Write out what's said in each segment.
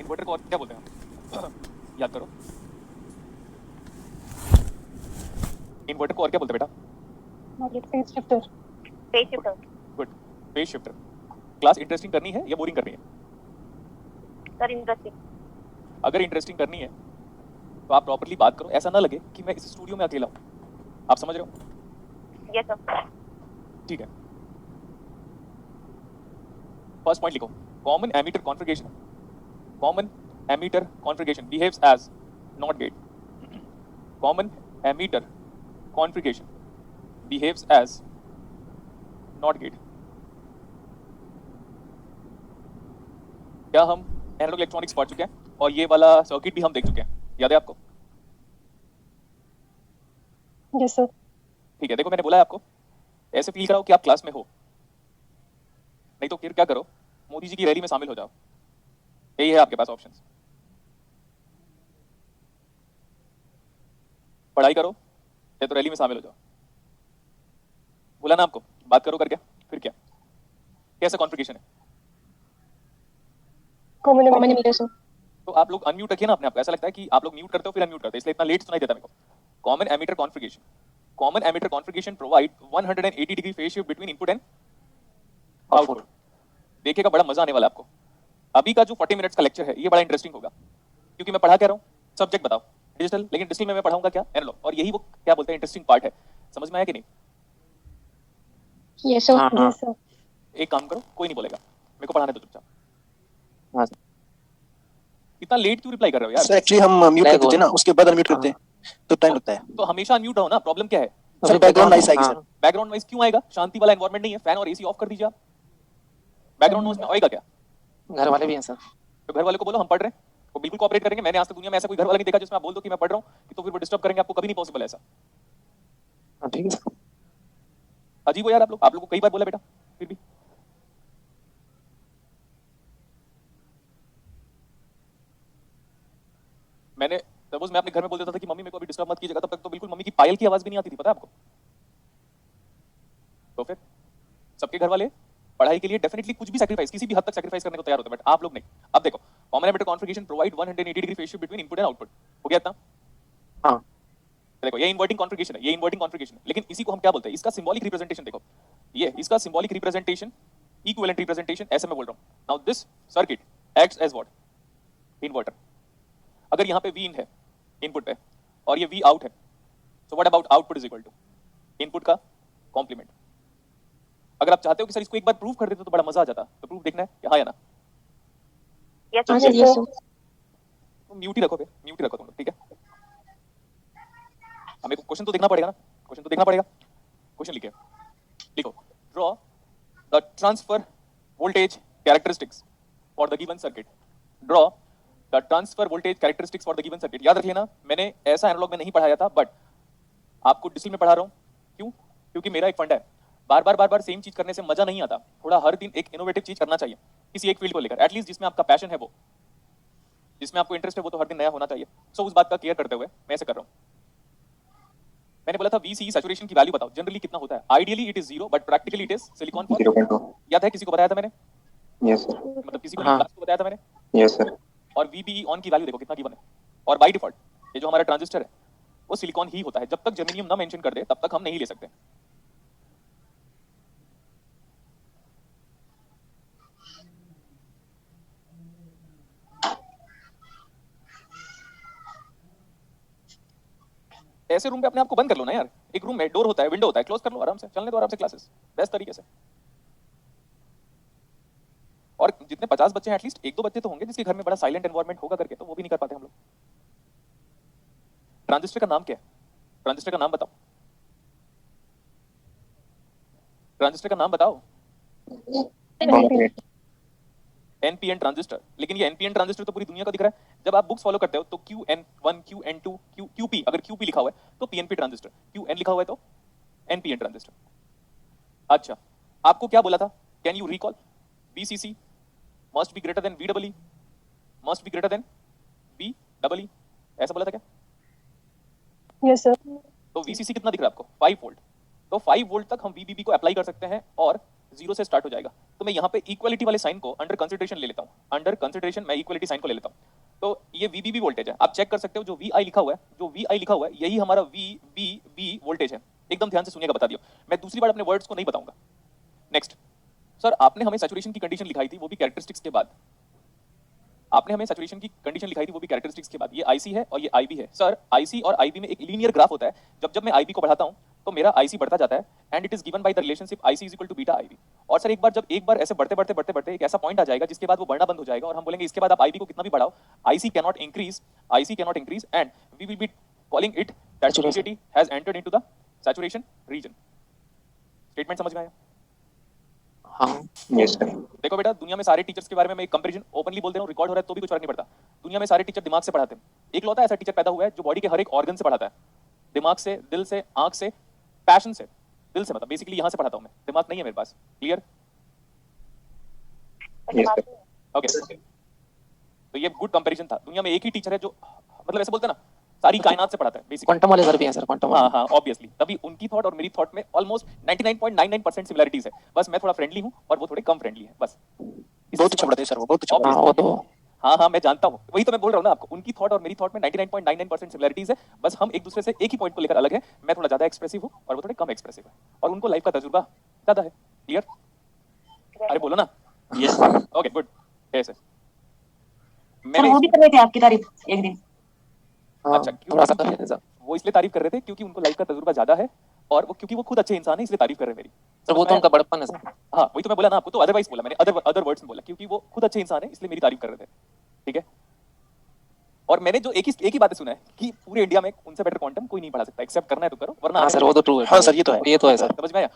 Inverter को और क्या बोलते हैं हम? याद करो, इन्वर्टर को और क्या बोलते हैं बेटा? Phase shifter. Phase shifter. Good, phase shifter. Class interesting करनी है या बोरिंग करनी है? Sir interesting. अगर इंटरेस्टिंग करनी है तो आप प्रॉपर्ली बात करो, ऐसा ना लगे कि मैं इस स्टूडियो में अकेला हूँ। आप समझ रहे हो? Yes sir. ठीक है, फर्स्ट पॉइंट लिखो, common emitter configuration, common emitter configuration behaves as NOT gate, common emitter configuration behaves as NOT gate. क्या हम एनालॉग इलेक्ट्रॉनिक्स पढ़ चुके हैं और ये वाला सर्किट भी हम देख चुके हैं, याद है आपको? Yes sir. ठीक है, देखो मैंने बोला है आपको ऐसे फील कराओ कि आप क्लास में हो, नहीं तो फिर क्या करो, मोदी जी की रैली में शामिल हो जाओ। यही है आपके पास ऑप्शंस। पढ़ाई करो या तो रैली में शामिल हो जाओ। बोला ना आपको, बात करो करके, फिर क्या, कैसा कॉन्फ़िगरेशन है? Common ammeter sir. तो आप लोग अनम्यूट रखिए ना अपने आप को, ऐसा लगता है कि आप लोग म्यूट करते हो फिर अनम्यूट करते हो, इसलिए इतना लेट सुनाई देता है मेरे को। Common emitter configuration, common emitter configuration provide 180 degree phase shift between input and output. देखिएगा बड़ा मजा आने वाला है आपको। अभी का जो 40 मिनट्स का लेक्चर है ये बड़ा इंटरेस्टिंग होगा, क्योंकि मैं पढ़ा क्या रहा हूँ, सब्जेक्ट बताओ डिजिटल, लेकिन डिजिटल में मैं पढ़ाऊंगा क्या, एनालॉग, और यही वो क्या बोलते हैं इंटरेस्टिंग पार्ट है। समझ में आया कि नहीं? Yes sir. Yes sir. एक काम करो, कोई नहीं बोलेगा, मेरे को पढ़ाने दो चुपचाप। हाँ इतना लेट क्यों रिप्लाई कर रहे हो यार? सर एक्चुअली हम म्यूट Lag करते हो थे रहा ना, उसके बाद अनम्यूट करते हैं तो टाइम लगता है। तो हमेशा अनम्यूट रहो ना, प्रॉब्लम क्या है? सर बैकग्राउंड नॉइस आएगी सर। बैकग्राउंड नॉइज क्यों आएगा? शांति वाला एनवायरनमेंट नहीं है, फैन और एसी ऑफ कर दीजिए आप। बैकग्राउंड नॉइज में आएगा क्या? घर वाले भी हैं सर। तो घर वाले को बोलो हम पढ़ रहे हैं, वो बिल्कुल कोऑपरेट करेंगे। मैंने आज तक दुनिया में ऐसा कोई घर वाला नहीं देखा जिसमें आप बोल दो कि मैं पढ़ रहा हूँ तो फिर वो डिस्टर्ब करेंगे आपको, कभी नहीं पॉसिबल ऐसा। हाँ ठीक है सर। अजीब हो यार आप लोग को कई बार बोला बेटा, फिर भी। मैंने सपोज मैं अपने घर में बोल देता था कि मम्मी मेरे को अभी डिस्टर्ब मत कीजिएगा, तब तक तो बिल्कुल मम्मी की पायल की आवाज भी नहीं आती थी, पता है आपको? तो फिर सबके घर वाले पढ़ाई के लिए डेफिनेटली कुछ भी सैक्रिफाइस, किसी भी हद तक सैक्रिफाइस करने को तैयार होते हैं, बट आप लोग नहीं। अब देखो, common emitter configuration provide 180 degree phase shift between input and output. हो गया इतना? हाँ देखो ये इन्वर्टिंग कॉन्फ़िगरेशन है, ये इन्वर्टिंग कॉन्फ़िगरेशन है, लेकिन इसी को हम क्या बोलते हैं, इसका सिंबॉलिक रिप्रेजेंटेशन देखो, ये इसका सिंबॉलिक रिप्रेजेंटेशन, इक्विवेलेंट रिप्रेजेंटेशन, ऐसे मैं बोल रहा हूं। Now this circuit acts as what? Inverter. अगर यहां पे V in है इनपुट पे और ये V out है, so what about output is equal to input का कॉम्प्लीमेंट। अगर आप चाहते हो कि सर इसको एक बार प्रूव कर देते तो बड़ा मजा आ जाता, तो प्रूफ देखना है कि हाँ या ना? यस हाँ सर। सर। Yes sir. तो म्यूट ही रखो, फिर म्यूट ही रखो तुम लोग, ठीक है? हमें को क्वेश्चन तो देखना पड़ेगा ना, क्वेश्चन तो देखना पड़ेगा। क्वेश्चन लिखिए, लिखो, draw the transfer voltage characteristics for the given circuit. Draw the transfer voltage characteristics for the given circuit. याद रख लेना, मैंने ऐसा एनालॉग में नहीं पढ़ाया था, बट आपको डिजिटल में पढ़ा रहा हूं। क्यों? क्योंकि मेरा एक फंड है, बार बार सेम चीज करने से मजा नहीं आता, थोड़ा हर दिन एक इनोवेटिव चीज करना चाहिए किसी एक फील्ड को लेकर, एटलीस्ट जिसमें आपका पैशन है, वो जिसमें आपको इंटरेस्ट है, वो तो हर दिन नया होना चाहिए। सो उस बात का केयर करते हुए मैं ऐसे कर रहा हूं। मैंने बोला था VCE सैचुरेशन की वैल्यू बताओ, जनरली कितना होता है? Ideally it is 0, but practically it is silicon for 0.2। याद है किसी को बताया था मैंने? Yes sir. मतलब किसी को हाँ। क्लास को बताया था मैंने? Yes sir. और VBE ऑन की वैल्यू देखो कितना गिवन है, और बाय डिफॉल्ट ये जो हमारा ट्रांजिस्टर है वो सिलिकॉन ही होता है। जब तक जर्मेनियम ना मेंशन कर दे तब तक हम नहीं ले सकते। ऐसे रूम पे अपने आप को बंद कर लो ना यार, एक रूम में डोर होता है, विंडो होता है, क्लोज कर लो, आराम से चलने दो, आराम से क्लासेस बेस्ट तरीके से। और जितने 50 बच्चे हैं, एटलीस्ट एक दो बच्चे तो होंगे जिसके घर में बड़ा साइलेंट एनवायरनमेंट होगा करके, तो वो भी नहीं कर पाते हम लोग। ट्रांजिस्टर का नाम क्या है? ट्रांजिस्टर का नाम बताओ, ट्रांजिस्टर का नाम बताओ। NPN transistor. लेकिन ये NPN ट्रांजिस्टर तो पूरी दुनिया को दिख रहा है। जब आप बुक्स फॉलो करते हो तो QN1, QN2, QP, अगर QP लिखा हुआ है तो PNP ट्रांजिस्टर, QN लिखा हुआ है तो NPN ट्रांजिस्टर। अच्छा, आपको क्या बोला था? Can you recall? VCC must be greater than VEE, must be greater than VEE, ऐसा बोला था क्या? Yes sir. तो VCC कितना दिख रहा है आपको? 5 वोल्ट। तो 5 वोल्ट तक हम VBB को अप्लाई कर सकते हैं और 0 से स्टार्ट हो जाएगा। तो मैं यहाँ पे इक्वलिटी वाले साइन को अंडर कंसिडरेशन ले लेता हूँ, अंडर कंसिडरेशन मैं इक्वलिटी साइन को ले लेता हूँ। तो ये VBB वोल्टेज है, आप चेक कर सकते हो, जो VI लिखा हुआ है, जो VI लिखा हुआ है यही हमारा VBB वोल्टेज है। एकदम ध्यान से सुनिएगा, बता दियो, मैं दूसरी बार अपने वर्ड्स को नहीं बताऊंगा। नेक्स्ट सर, आपने हमें सैचुरेशन की कंडीशन लिखाई थी, वो भी कैरेक्टरिस्टिक्स के बाद। आपने हमें सैचुरेशन की कंडीशन लिखाई थी, वो भी कैरेक्टरिस्टिक्स के बाद। ये IC है और ये IB है। सर, IC और IB में एक लीनियर ग्राफ होता है। जब मैं IB को बढ़ाता हूं तो मेरा IC बढ़ता जाता है and it is given by the relationship IC is equal to beta IB। और सर एक बार ऐसे बढ़ते एक ऐसा पॉइंट आ जाएगा जिसके बाद वो बढ़ना बंद हो जाएगा और हम बोलेंगे इसके बाद आप IB को कितना भी बढ़ाओ, IC cannot increase and we will be calling it that BJT has entered into the saturation region. Statement समझ में आया? हाँ यस सर। देखो बेटा, दुनिया में सारे टीचर्स के बारे में मैं एक कंपैरिजन ओपनली बोल दे रहा हूं, रिकॉर्ड हो रहा है तो भी कुछ फर्क नहीं पड़ता। दुनिया में सारे टीचर दिमाग से पढ़ाते हैं। एक लौता ऐसा टीचर पैदा हुआ है जो बॉडी के हर एक ऑर्गन से पढ़ाता है, दिमाग से, दिल से, आंख से, पैशन से। दिल से मतलब बेसिकली यहां से पढ़ाता हूं मैं, दिमाग नहीं है मेरे पास। क्लियर? Yes sir. ओके, तो ये गुड कंपैरिजन था। दुनिया में एक ही टीचर है जो मतलब ऐसे बोलते हैं ना, सारी कायनात से पढ़ाता है बेसिकली। क्वांटम वाले सर भी हैं सर, क्वांटम हाँ वाले। हाँ, ऑब्वियसली। तभी उनकी थॉट और मेरी थॉट में ऑलमोस्ट 99.99% सिमिलरिटीज है। बस मैं थोड़ा फ्रेंडली हूँ और वो थोड़े कम फ्रेंडली है, बस। बहुत अच्छा पढ़ाते हैं सर वो, बहुत अच्छा Obviously. हाँ वो तो हाँ हाँ, मैं जानता हूँ, वही तो मैं बोल रहा हूँ ना आपको। उनकी थॉट और मेरी थॉट में 99.99% सिमिलरिटीज है। बस हम एक दूसरे से एक ही पॉइंट को लेकर अलग है। मैं थोड़ा ज्यादा एक्सप्रेसिव हूँ और वो थोड़े कम एक्सप्रेसिव है, और उनको लाइफ का तजुर्बा ज्यादा है। क्लियर? अरे बोलो ना। Yes sir. Okay good. Yes sir मैंने वो भी कर रहे थे आपकी तारीफ एक दिन। हाँ, अच्छा, क्यों? थोड़ा सा कर लेते हैं सर। वो इसलिए तारीफ कर रहे थे क्योंकि उनको लाइफ का तजुर्बा ज्यादा है, और वो क्योंकि वो खुद अच्छे इंसान है इसलिए तारीफ कर रहे हैं मेरी। सर वो तो उनका बड़प्पन है सर। हाँ, वही तो मैं बोला ना आपको, तो अदरवाइज बोला मैंने, अदर वर्ड्स में बोला, क्योंकि वो खुद अच्छे इंसान है इसलिए मेरी तारीफ कर रहे थे। ठीक है? और मैंने जो एक ही बात सुना है कि पूरे इंडिया में उनसे बेटर क्वांटम कोई नहीं पढ़ा सकता, एक्सेप्ट करना है तो करो, वरना हाँ सर वो तो ट्रू है। हाँ सर, ये तो है। ये तो है सर। समझ में आया?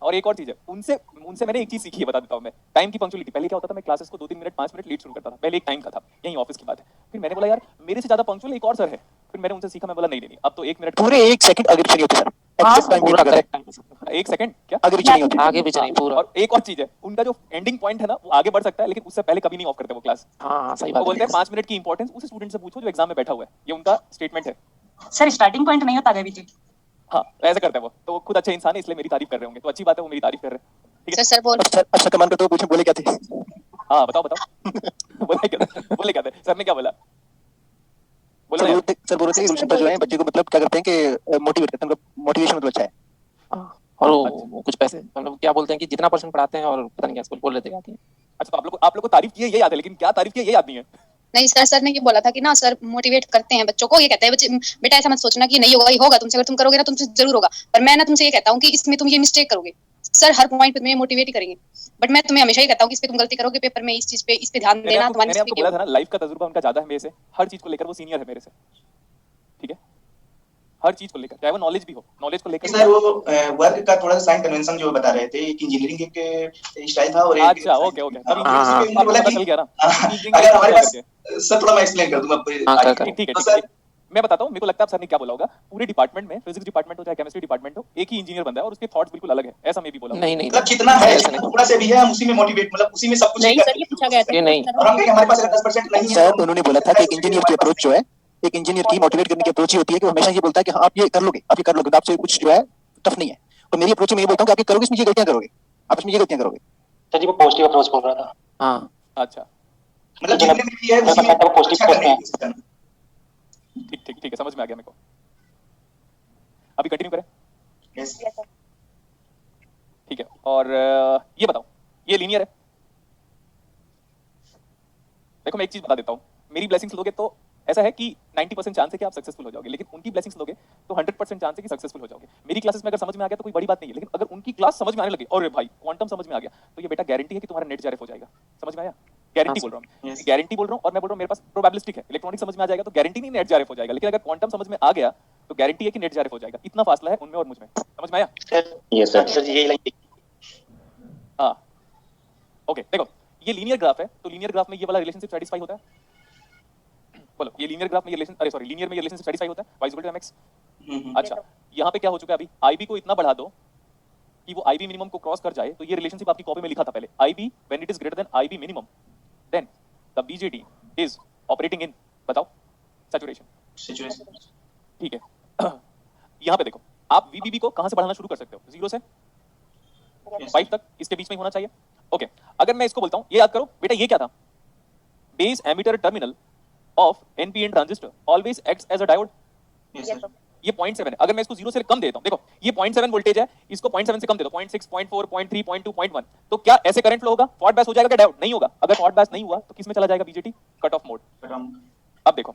और एक और चीज है, उनसे मैंने एक चीज सीखी है, बता देता हूँ मैं। टाइम की पंक्चुअलिटी। पहले क्या होता था, मैं क्लासेस को 2-3 मिनट 5 मिनट लेट शुरू करता था। पहले एक टाइम का था, यही ऑफिस की बात है। फिर मैंने बोला यार मेरे से ज्यादा पंक्चुअल एक और सर है। फिर मैंने उनसे सीखा, मैं बोला नहीं, अब तो 1 मिनट पूरे 1 सेकंड आगे पीछे नहीं होते सर। हाँ, एग्जैक्ट टाइम पूरा पूरा करेक्ट टाइम है सर। 1 सेकंड क्या आगे पीछे नहीं होते। आगे पीछे नहीं, पूरा। और एक और चीज है, उनका जो एंडिंग पॉइंट है ना, वो आगे बढ़ सकता है लेकिन उससे पहले कभी नहीं ऑफ करते वो क्लास। हाँ हाँ सही वो बात बोलते है। हैं 5 मिनट की इंपॉर्टेंस उस स्टूडेंट से पूछो जो एग्जाम में बैठा हुआ है। ये उनका स्टेटमेंट है। सर स्टार्टिंग पॉइंट नहीं होता आगे पीछे। हाँ, ऐसा करते हैं वो। तो वो खुद अच्छे इंसान है इसलिए मेरी तारीफ कर रहे होंगे, तो अच्छी बात है वो मेरी तारीफ कर रहे हैं। ठीक है? सर बोल। अच्छा कमान करते हो, पूछे बोले क्या थे? हाँ बताओ बोले क्या थे सर ने? क्या बोला? बोलो ना यार। सर बोल रहे थे गुलशन पर जो है बच्चे को मतलब क्या करते हैं कि मोटिवेट करते हैं, उनका मोटिवेशन मतलब अच्छा है। हाँ, और वो कुछ पैसे मतलब क्या बोलते हैं कि जितना % पढ़ाते हैं और पता नहीं क्या स्कूल बोल लेते हैं। अच्छा, तो आप लोग को तारीफ की है ये याद है, लेकिन क्या तारीफ की है ये याद नहीं है। नहीं सर ने ये बोला था कि ना सर मोटिवेट करते हैं बच्चों को। ये कहते हैं बच्चे बेटा ऐसा मत सोचना कि नहीं होगा, ये होगा तुमसे, अगर तुम करोगे ना तुमसे जरूर होगा। पर मैं ना तुमसे ये कहता हूँ कि इसमें तुम ये मिस्टेक करोगे। सर हर पॉइंट पे तुम्हें मोटिवेट ही करेंगे, बट मैं तुम्हें हमेशा ही कहता हूँ कि इस पे तुम गलती करोगे पेपर में, इस चीज पे इस पे ध्यान मैंने देना। आपको तुम्हारी मैंने आपको mistake बोला ये था ना, लाइफ का तजुर्बा उनका ज्यादा है मेरे से। हर चीज को लेकर वो सीनियर है मेरे से। ठीक है? हर चीज को लेकर, चाहे वो नॉलेज भी हो, नॉलेज को लेकर। सर वो वर्क का थोड़ा सा साइन कन्वेंशन जो बता रहे थे, एक इंजीनियरिंग एक स्टाइल था और एक अच्छा ओके तब हाँ, इंजीनियरिंग बोला पता कि चल गया ना। अगर हमारे पास सर थोड़ा मैं एक्सप्लेन कर दूं आपको हाँ, आगे। कर। ठीक है तो सर मैं बताता हूँ। मेरे को लगता है आप सर ने क्या बोला होगा, पूरे डिपार्टमेंट में, फिजिक्स डिपार्टमेंट हो चाहे केमिस्ट्री डिपार्टमेंट हो, एक ही इंजीनियर बंदा है और उसके थॉट्स बिल्कुल अलग है, ऐसा मैं भी बोला। नहीं नहीं मतलब जितना है ऐसा नहीं। थोड़ा से भी है, हम उसी में मोटिवेट, मतलब उसी में सब कुछ नहीं सर ये पूछा गया था। ये नहीं। और हम कहें हमारे पास अगर 10% नहीं है सर तो उन्होंने बोला था कि एक इंजीनियर की अप्रोच जो है, एक इंजीनियर की मोटिवेट करने की अप्रोच ही होती है कि वो हमेशा ये बोलता है कि हाँ आप ये कर लोगे, आप ये कर लोगे, तो आपसे कुछ जो है टफ नहीं है। तो मेरी अप्रोच में ये बोलता हूँ कि आप ये करोगे, इसमें ये गलतियां करोगे, आप इसमें ये गलतियां करोगे। सर जी वो पॉजिटिव अप्रोच बोल रहा था। हाँ अच्छा मतलब जितने में भी है उसी में अच्छा करने की कोशिश करना। ठीक है, समझ में आ गया मेरे को। अभी कंटिन्यू करें? Yes. ठीक है, और ये बताओ, ये लीनियर है? देखो मैं एक चीज बता देता हूँ, मेरी ब्लेसिंग्स लोगे तो ऐसा है कि 90% चांस है कि आप सक्सेसफुल हो जाओगे, लेकिन उनकी ब्लेसिंग्स लोगे तो 100% चांस है कि सक्सेसफुल हो जाओगे। मेरी क्लासेस में अगर समझ में आ गया तो कोई बड़ी बात नहीं है, लेकिन अगर उनकी क्लास समझ में आने लगे और भाई क्वांटम समझ में आ गया तो ये बेटा गारंटी है कि तुम्हारा नेट जेआरएफ हो जाएगा। समझ में आया? गारंटी बोल रहा हूँ, Yes. गारंटी बोल रहा हूँ। और मैं बोल रहा हूँ मेरे पास प्रोबेबिलिस्टिक है, इलेक्ट्रॉनिक समझ में आ जाएगा तो गारंटी नहीं नेट जेआरएफ हो जाएगा, लेकिन अगर क्वांटम समझ में आ गया तो गारंटी है कि नेट जेआरएफ हो जाएगा। इतना फासला है उनमें और मुझ में। समझ में आया? यस सर जी यही लाइन। हाँ ओके, देखो ये लीनियर ग्राफ है, तो लीनियर ग्राफ में ये वाला रिलेशनशिप सेटिस्फाई होता है। बोलो, ये लीनियर ग्राफ में ये लीनियर में ये रिलेशनशिप सेटिस्फाई होता है, y = mx। अच्छा, यहाँ पे क्या हो चुका है अभी, IB को इतना बढ़ा दो कि वो IB मिनिमम को क्रॉस कर जाए। तो ये रिलेशनशिप आपकी कॉपी में लिखा था पहले, IB when it is greater than IB minimum then the BJT is operating in, बताओ, सैचुरेशन। सिचुएशन ठीक है यहाँ पे देखो, आप वीबीबी को कहां से बढ़ाना शुरू कर सकते हो? 0 से Yes, 5 तक, इसके बीच में ही होना चाहिए। ओके, अगर मैं इसको बोलता हूं, ये याद करो बेटा, ये क्या था? Base emitter terminal of NPN transistor always acts as a diode. yes, Yes, sir. sir. ये 0.7 है। अगर मैं इसको 0 से कम देता हूं, देखो ये 0.7 वोल्टेज है, इसको 0.7 से कम दे दो, 0.6, 0.4, 0.3, 0.2, 0.1, तो क्या ऐसे करंट फ्लो होगा? फॉरवर्ड बायस हो जाएगा क्या डायोड? नहीं होगा। अगर फॉरवर्ड बायस नहीं हुआ तो किस में चला जाएगा? BJT cut off mode. But अब देखो,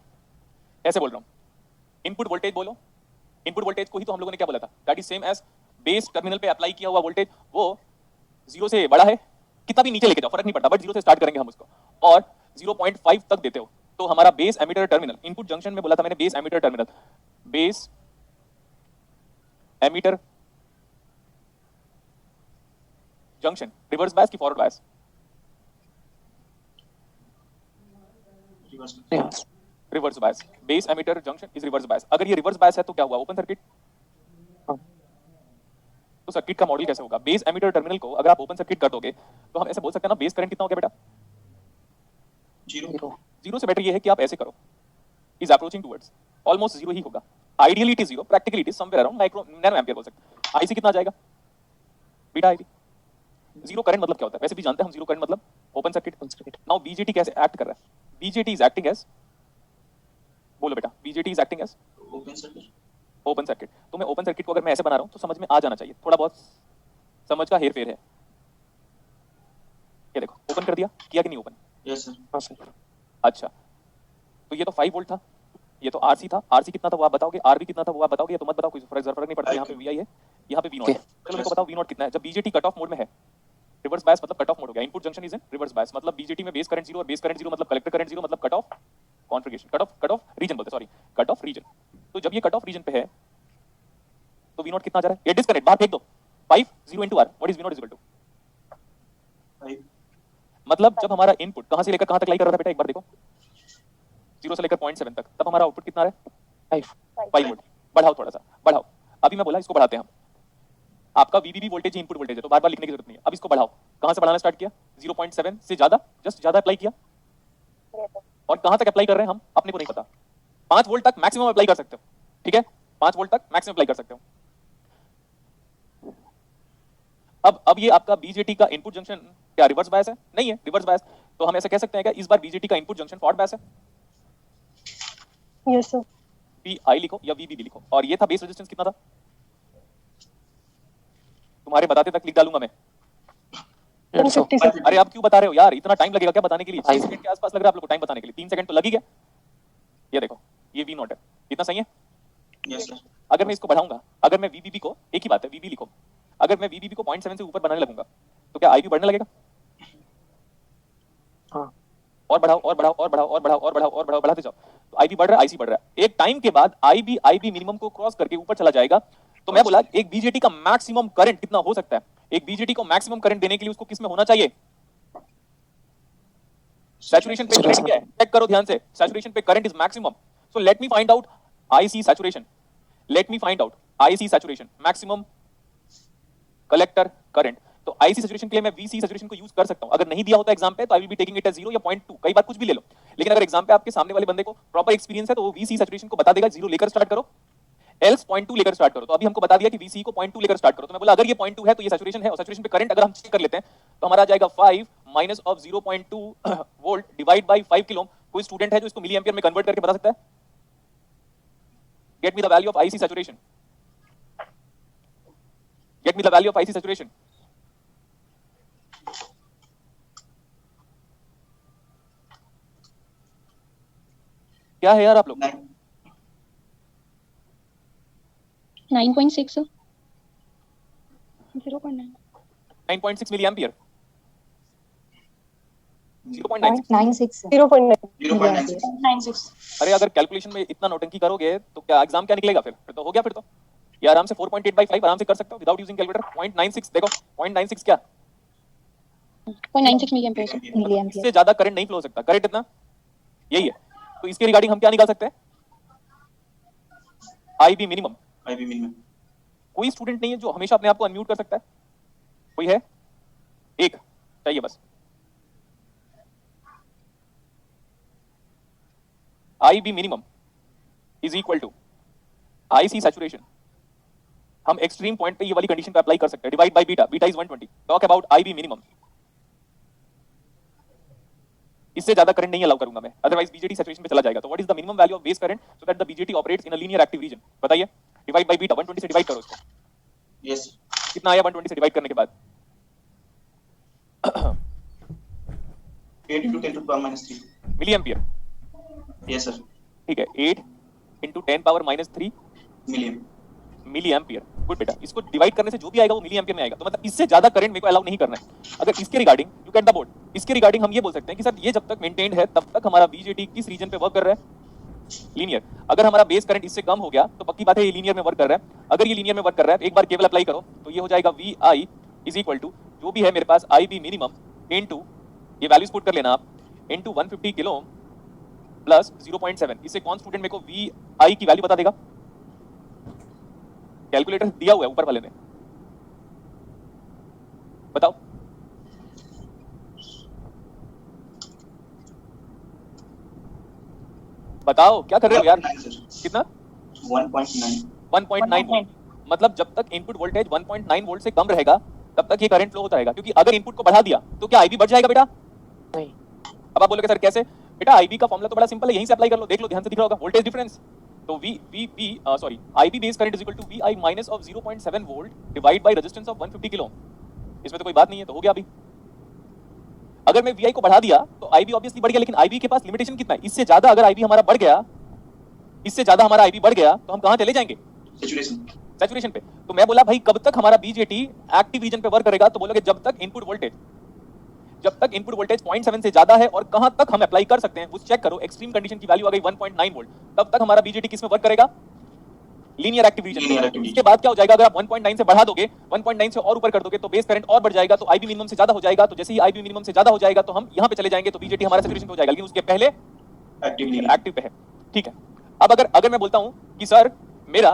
ऐसे बोल रहा हूं, इनपुट वोल्टेज बोलो, इनपुट वोल्टेज को ही तो हम लोगों ने क्या बोला था? That is same as base terminal पे अप्लाई किया हुआ वोल्टेज, वो 0 से बड़ा है, कितना भी नीचे लेके जाओ फर्क नहीं पड़ता, बट 0 से स्टार्ट करेंगे हम उसको, और 0.5 तक देते हो तो हमारा base emitter terminal, input junction में बोला था मैंने base emitter terminal, base emitter junction reverse bias की forward bias? reverse. Reverse. Reverse bias. Base emitter junction is reverse bias. अगर ये रिवर्स बायस है तो क्या हुआ? Open circuit. हाँ। तो सर्किट का मॉडल कैसे होगा? बेस एमिटर टर्मिनल को अगर आप ओपन सर्किट कर दोगे तो हम ऐसे बोल सकते हैं ना, बेस करंट कितना हो गया बेटा? 0. 0. 0 से बेटर ये है कि आप ऐसे करो, इज अप्रोचिंग टुवर्ड्स ऑलमोस्ट 0 ही होगा। Ideally it is 0, practically it is somewhere around micro nano ampere बोल सकते हैं। आईसी कितना आ जाएगा बेटा? आईबी 0 करंट मतलब क्या होता है? वैसे भी जानते हैं हम 0 करंट मतलब open circuit. Open circuit. Now BJT कैसे एक्ट कर रहा है? बीजेटी इज एक्टिंग एज, बोलो बेटा, BJT is acting as Open circuit. Open circuit. तो मैं ओपन सर्किट को अगर मैं ऐसे बना रहा हूं तो समझ में आ जाना चाहिए, थोड़ा बहुत समझ का हेर फेर है। ये देखो, ओपन कर दिया, किया कि नहीं ओपन? Yes, sir. हाँ सर. अच्छा, तो ये तो 5 वोल्ट था, ये तो आरसी था। आरसी कितना था वो आप बताओगे, आरबी कितना था वो आप बताओगे, या तो मत बताओ, कोई फर्क नहीं पड़ता। यहाँ पे वी आई है, यहाँ पे वी नॉट है। चलो मेरे को बताओ वी नॉट कितना है? जब बीजेटी कट ऑफ मोड में है, रिवर्स बायस मतलब कट ऑफ मोड हो गया, input junction is in reverse bias, मतलब बीजेटी में बेस करंट 0 और बेस करंट 0 मतलब कलेक्टर करंट 0 मतलब cut off configuration, cut off region बोलते, सॉरी, कट ऑफ रीजन। तो जब ये कट ऑफ रीजन पे है तो वी नॉट कितना जा रहा है? ये डिस्कनेक्ट बाहर फेंक दो, 5 0 into r, what is V naught is equal to? 5. मतलब जब हमारा इनपुट कहां से लेकर कहां तक लाई कर रहा था बेटा, एक बार देखो, 0 से लेकर 0.7 तक, तब हमारा आउटपुट कितना आ रहा है? 5 वोल्ट। बढ़ाओ थोड़ा सा, बढ़ाओ। अभी मैं बोला इसको बढ़ाते हैं हम, आपका वीबीबी वोल्टेज इनपुट वोल्टेज है तो बार बार लिखने की जरूरत नहीं है। अब इसको बढ़ाओ, कहां से बढ़ाना स्टार्ट किया? 0.7 से ज्यादा, जस्ट ज्यादा अप्लाई किया, Yes, sir. और कहां तक अप्लाई कर रहे हैं हम अपने को नहीं पता। 5 वोल्ट तक मैक्सिमम अप्लाई कर सकते हो, ठीक है? 5 वोल्ट तक मैक्सिमम अप्लाई कर सकते हो। अब ये आपका बीजेटी का इनपुट जंक्शन क्या रिवर्स बायस है? नहीं है रिवर्स बायस, तो हम ऐसे कह सकते हैं कि इस बार बीजेटी का इनपुट जंक्शन फॉरवर्ड बायस है। Yes, sir. पी आई लिखो या वीबीबी लिखो, और ये था बेस रेजिस्टेंस कितना था? तुम्हारे बताते तक लिख डालूंगा मैं। 150, sir. अरे आप क्यों बता रहे हो यार, इतना टाइम लगेगा क्या बताने के लिए? 6 आई- सेकंड के आसपास लग रहा है आप लोग को टाइम बताने के लिए, 3 सेकंड तो लग ही गया। ये देखो, ये वी नॉट है, इतना सही है। Yes, sir. अगर मैं इसको बढ़ाऊंगा, अगर मैं वीबीबी को, एक ही बात है वीबी लिखो, अगर मैं वीबीबी को 0.7 से ऊपर बनाने लगूंगा तो क्या आईबी बढ़ने लगेगा? हाँ. और बढ़ाओ और बढ़ाओ और बढ़ाओ और बढ़ाओ और बढ़ाओ और बढ़ाओ, बढ़ाते जाओ, तो आईबी बढ़ रहा है, आईसी बढ़ रहा है। एक टाइम के बाद आईबी मिनिमम को क्रॉस करके ऊपर चला जाएगा। तो मैं बोला एक बीजेटी का मैक्सिमम करंट कितना हो सकता है? एक बीजेटी को मैक्सिमम करंट देने के लिए उसको किस में होना चाहिए? सैचुरेशन पे करंट क्या है? चेक करो ध्यान से, सैचुरेशन पे current is maximum. So let me find out IC saturation, let me find out IC saturation, maximum collector current. तो आईसी सैचुरेशन के लिए मैं वीसी सैचुरेशन को यूज कर सकता हूं। अगर नहीं दिया होता एग्जाम पे तो I will be taking it as 0 या 0.2, कई बार कुछ भी ले लो, लेकिन अगर एग्जाम पे आपके सामने वाले बंदे को प्रॉपर एक्सपीरियंस है तो वो वीसी सैचुरेशन को बता देगा 0 लेकर स्टार्ट करो, एल्स 0.2 लेकर स्टार्ट करो। तो अभी हमको बता दिया कि वीसी को 0.2 लेकर स्टार्ट करो, तो मैं बोला अगर ये 0.2 है तो ये सैचुरेशन है, और सैचुरेशन पे करंट अगर हम चेक कर लेते हैं तो हमारा आ जाएगा 5 minus of 0.2 volt divide bye 5 kilo. कोई स्टूडेंट है जो इसको मिली एम्पियर में कन्वर्ट करके बता सकता है? Get me the value of IC saturation, get me the value of IC saturation. क्या है यार आप लोग? 9.6, sir. 0.9. 9.6 milli ampere, 0.96। 96 0.9. 0.96. 96 अरे अगर कैलकुलेशन में इतना नौटंकी करोगे तो क्या एग्जाम क्या निकलेगा? फिर तो हो गया, फिर तो ये आराम से 4.8/5 आराम से कर सकते हो विदाउट यूजिंग कैलकुलेटर। 0.96 देखो, 0.96 क्या? 0.96 milliampere, sir. मिलीएम्पियर इससे ज्यादा करंट नहीं फ्लो हो सकता। करंट इतना यही है, तो इसके रिगार्डिंग हम क्या निकाल सकते हैं? IB minimum. IB minimum. कोई स्टूडेंट नहीं है जो हमेशा अपने आप को अनम्यूट कर सकता है? कोई है? एक चाहिए बस। IB minimum is equal to IC saturation हम एक्सट्रीम पॉइंट पे ये वाली कंडीशन पे अप्लाई कर सकते हैं, divide by beta, beta is 120, talk about IB minimum. इससे ज्यादा करंट नहीं अलाउ करूंगा मैं, अदरवाइज बीजेटी सैचुरेशन पे चला जाएगा। तो what is the minimum value of base current so that the BJT operates in a linear active region? बताइए, डिवाइड बाय बीटा, 120 से डिवाइड करो इसको, यस कितना आया 120 से डिवाइड करने के बाद? 8 into 10 to the power minus 3. Milli ampere, Yes, sir. ठीक है, 8 into 10 power minus 3 Million. Milli ampere. Good बेटा, इसको डिवाइड करने से जो भी आएगा वो मिली एम्पियर में आएगा। तो मतलब इससे ज्यादा करंट मेरे को अलाउ नहीं करना है। अगर इसके regarding you get the board, इसके रिगार्डिंग हम ये बोल सकते हैं कि सर ये जब तक मेंटेन्ड है तब तक हमारा बीजेटी किस रीजन पे वर्क कर रहा है? लीनियर। अगर हमारा बेस करंट इससे कम हो गया तो पक्की बात है ये लीनियर में वर्क कर रहा है। अगर ये लीनियर में वर्क कर रहा है, एक बार केवल अप्लाई करो तो ये हो जाएगा V I is equal to जो भी है मेरे पास आई बी मिनिमम इनटू, ये वैल्यूज पुट कर लेना आप, इनटू 150 किलो ओम प्लस 0.7। इससे कौन स्टूडेंट मेरे को वी आई की वैल्यू बता देगा? कैलकुलेटर दिया हुआ है ऊपर वाले ने, बताओ। बताओ क्या कर रहे हो यार? 1.9, sir. कितना? 1.9. 1.9 वोल्ट। मतलब जब तक इनपुट वोल्टेज 1.9 वोल्ट से कम रहेगा तब तक ये करंट फ्लो होता रहेगा, क्योंकि अगर इनपुट को बढ़ा दिया तो क्या आईबी बढ़ जाएगा बेटा? नहीं। अब आप बोलोगे सर कैसे? बेटा आईबी का फॉर्मूला तो बड़ा सिंपल है, यहीं से अप्लाई कर लो, देख लो, ध्यान से दिख रहा होगा, वोल्टेज डिफरेंस। तो IB base current is equal to V I minus of 0.7 volt divide by resistance of 150 kilo. इसमें तो कोई बात नहीं है, तो हो गया अभी। अगर मैं वी आई को बढ़ा दिया तो आईबी ऑब्वियसली बढ़ गया, लेकिन आईबी के पास लिमिटेशन कितना है? इससे ज्यादा अगर आईबी हमारा बढ़ गया, इससे ज्यादा हमारा आईबी बढ़ गया तो हम कहां चले जाएंगे? Saturation. सैचुरेशन पे। तो मैं बोला भाई कब तक हमारा बीजेटी एक्टिव रीजन पे वर्क करेगा? तो बोलोगे जब तक इनपुट वोल्टेज 0.7 से ज्यादा है। और कहां तक हम अप्लाई कर सकते हैं वो चेक करो। एक्सट्रीम कंडीशन की वैल्यू आ गई 1.9 वोल्ट, तब तक हमारा बीजेटी किस में वर्क करेगा? Linear active Linear region. active इसके बाद क्या हो जाएगा? अगर आप 1.9 से बढ़ा दोगे, 1.9 से और ऊपर कर दोगे तो बेस करंट और बढ़ जाएगा, तो आईबी मिनिमम से ज्यादा हो जाएगा। तो जैसे ही आईबी मिनिमम से ज्यादा हो जाएगा तो हम यहां पे चले जाएंगे, तो बीजेटी हमारा सैचुरेशन पे हो जाएगा, लेकिन उसके पहले Active linear. एक्टिव पे है। ठीक है, अब अगर मैं बोलता हूं कि सर मेरा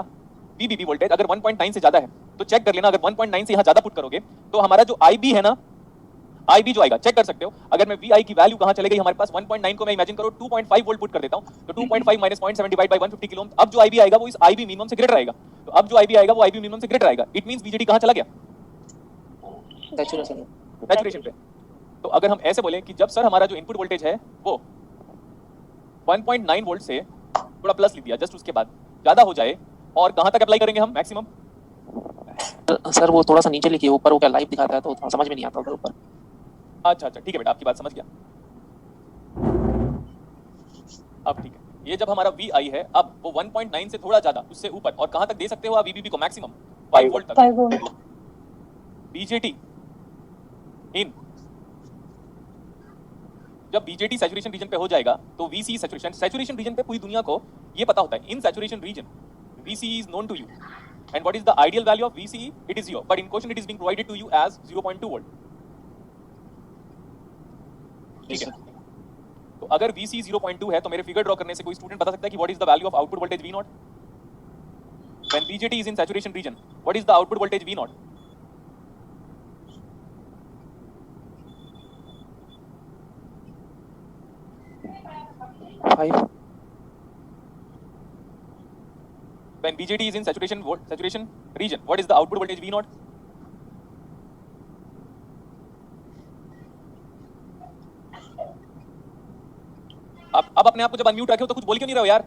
बीबीबी वोल्टेज अगर 1.9 से ज्यादा है तो चेक कर लेना, अगर 1.9 से यहां ज्यादा पुट करोगे तो हमारा जो आईबी है ना, आईबी जो आएगा चेक कर सकते हो। अगर मैं वी आई की वैल्यू कहां चले गई हमारे पास? 1.9 को मैं इमेजिन करो 2.5 वोल्ट पुट कर देता हूं, तो 2.5 माइनस 0.7 डिवाइड बाय 150 किलो। अब जो आईबी आएगा वो इस आईबी मिनिमम से ग्रेटर आएगा। तो अब जो आईबी आएगा वो आईबी मिनिमम से ग्रेटर आएगा। इट मींस बीजेटी कहां चला गया? सैचुरेशन। सैचुरेशन पे। तो अगर हम ऐसे बोलें कि जब सर हमारा जो इनपुट वोल्टेज है वो 1.9 वोल्ट से थोड़ा प्लस लिख दिया, जस्ट उसके बाद ज्यादा हो जाए, और कहां तक अप्लाई करेंगे हम मैक्सिमम? सर वो थोड़ा सा नीचे लिखिए, ऊपर वो क्या लाइव दिखाता है तो थोड़ा समझ में नहीं आता उधर ऊपर। अच्छा ठीक है बेटा, आपकी बात समझ गया। अब ठीक है, ये जब हमारा वी आई है, अब वो 1.9 से थोड़ा ज्यादा, उससे ऊपर, और कहां तक दे सकते हो आप वीबीबी को? मैक्सिमम 5 वोल्ट तक। 5 वोल्ट। बीजेटी इन, जब बीजेटी सैचुरेशन रीजन पे हो जाएगा तो वीसी सैचुरेशन रीजन पे पूरी दुनिया को ये पता होता है, in saturation region VC is known to you, and what is the ideal value of VC? It is 0, but in question it is being provided to you as 0.2 volt. ठीक है, तो अगर VC 0.2 है तो मेरे फिगर ड्रॉ करने से कोई स्टूडेंट बता सकता है कि what is the value of output voltage V0 when BJT is in saturation reason? What is the output voltage V0? When BJT is in saturation region, what is the output voltage V0? अब अपने आप को जब unmute रखे हो तो कुछ बोल क्यों नहीं रहे हो यार?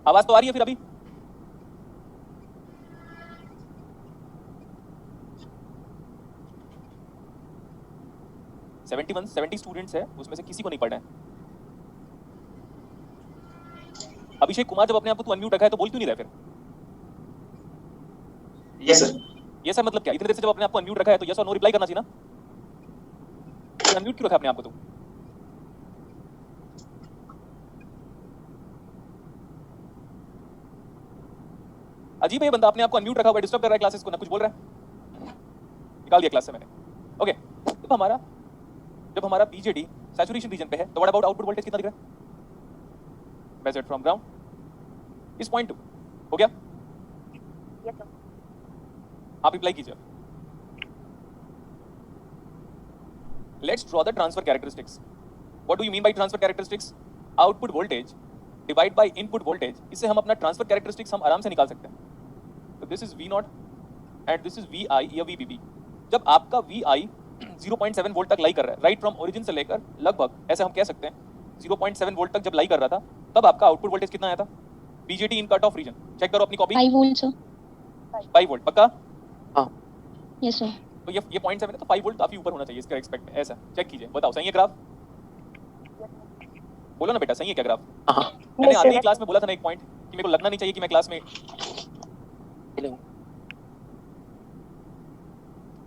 आवाज तो आ रही है फिर अभी। सेवेंटी 70 स्टूडेंट्स है, उसमें से किसी को नहीं पढ़ना है। अभिषेक कुमार जब अपने आप को अनम्यूट रखा है तो बोल क्यों नहीं रहे फिर? Yes, sir. ये सर मतलब क्या? इतने देर से जब अपने आप को अनम्यूट रखा है तो यस और नो रिप्लाई करना चाहिए ना? अनम्यूट क्यों रखा अपने आप को? तो अजीब है ये बंदा, अपने आप को अनम्यूट रखा हुआ है, डिस्टर्ब कर रहा है क्लासेस को, ना कुछ बोल रहा है। निकाल दिया क्लास से मैंने। ओके, जब हमारा बीजेडी सैचुरेशन रीजन पे है तो व्हाट अबाउट आउटपुट वोल्टेज कितना दिख रहा है? मेजर्ड फ्रॉम ग्राउंड इस पॉइंट 2 हो गया। Yes, sir. आप अप्लाई कीजिए। Let's draw the transfer characteristics. What do you mean by transfer characteristics? Output voltage divide by input voltage. इससे हम अपना ट्रांसफर कैरेक्टरिस्टिक्स हम आराम से निकाल सकते हैं। तो this is V0 and this is VI या VBB। जब आपका VI 0.7 वोल्ट तक लाई कर रहा है, राइट फ्रॉम ओरिजिन से लेकर लगभग ऐसे हम कह सकते हैं 0.7 वोल्ट तक जब लाई कर रहा था, तब आपका आउटपुट वोल्टेज कितना आया था? BJT इन कट ऑफ रीजन। चेक करो अपनी कॉपी। 5 volt sir. 5 वोल्ट पक्का? Yes sir. तो ये 0.7 है तो 5 वोल्ट काफी ऊपर होना चाहिए इसका एक्सपेक्ट में। ऐसा चेक कीजिए, बताओ सही है ग्राफ? बोलो ना बेटा, सही है क्या ग्राफ? हाँ मैंने आधी ही क्लास में बोला था ना एक पॉइंट कि मेरे को लगना नहीं चाहिए कि मैं क्लास में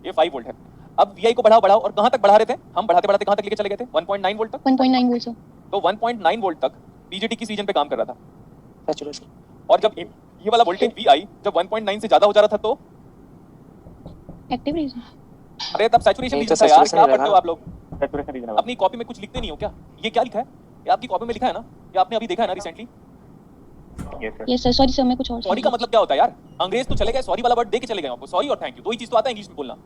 ये 5 वोल्ट है। अब VI को बढ़ाओ बढ़ाओ, और कहां तक बढ़ा रहे थे हम? बढ़ाते बढ़ाते कहां तक लेके चले गए थे? 1.9 वोल्ट तक। 1.9 वोल्ट सर। तो 1.9 वोल्ट तक BJT किस रीजन पे काम कर रहा था? सैचुरेशन। और जब ये वाला वोल्टेज VI जब 1.9 से ज्यादा हो जा रहा था तो एक्टिव रीजन। अरे तब सैचुरेशन नहीं, रीजन तो था यार। saturation क्या रहेगा पढ़ते हो ना। आप लोग? Saturation region. अपनी कॉपी में कुछ लिखते नहीं हो क्या? ये क्या लिखा है? ये आपकी कॉपी में लिखा है ना? ये आपने अभी देखा है ना recently? Yes sir, sorry sir, मैं कुछ और सॉरी का मतलब क्या होता है यार? अंग्रेज तो चले गए, सॉरी वाला वर्ड दे के चले गए आपको। सॉरी और थैंक यू, दो ही चीज तो आता है इंग्लिश में बोलना।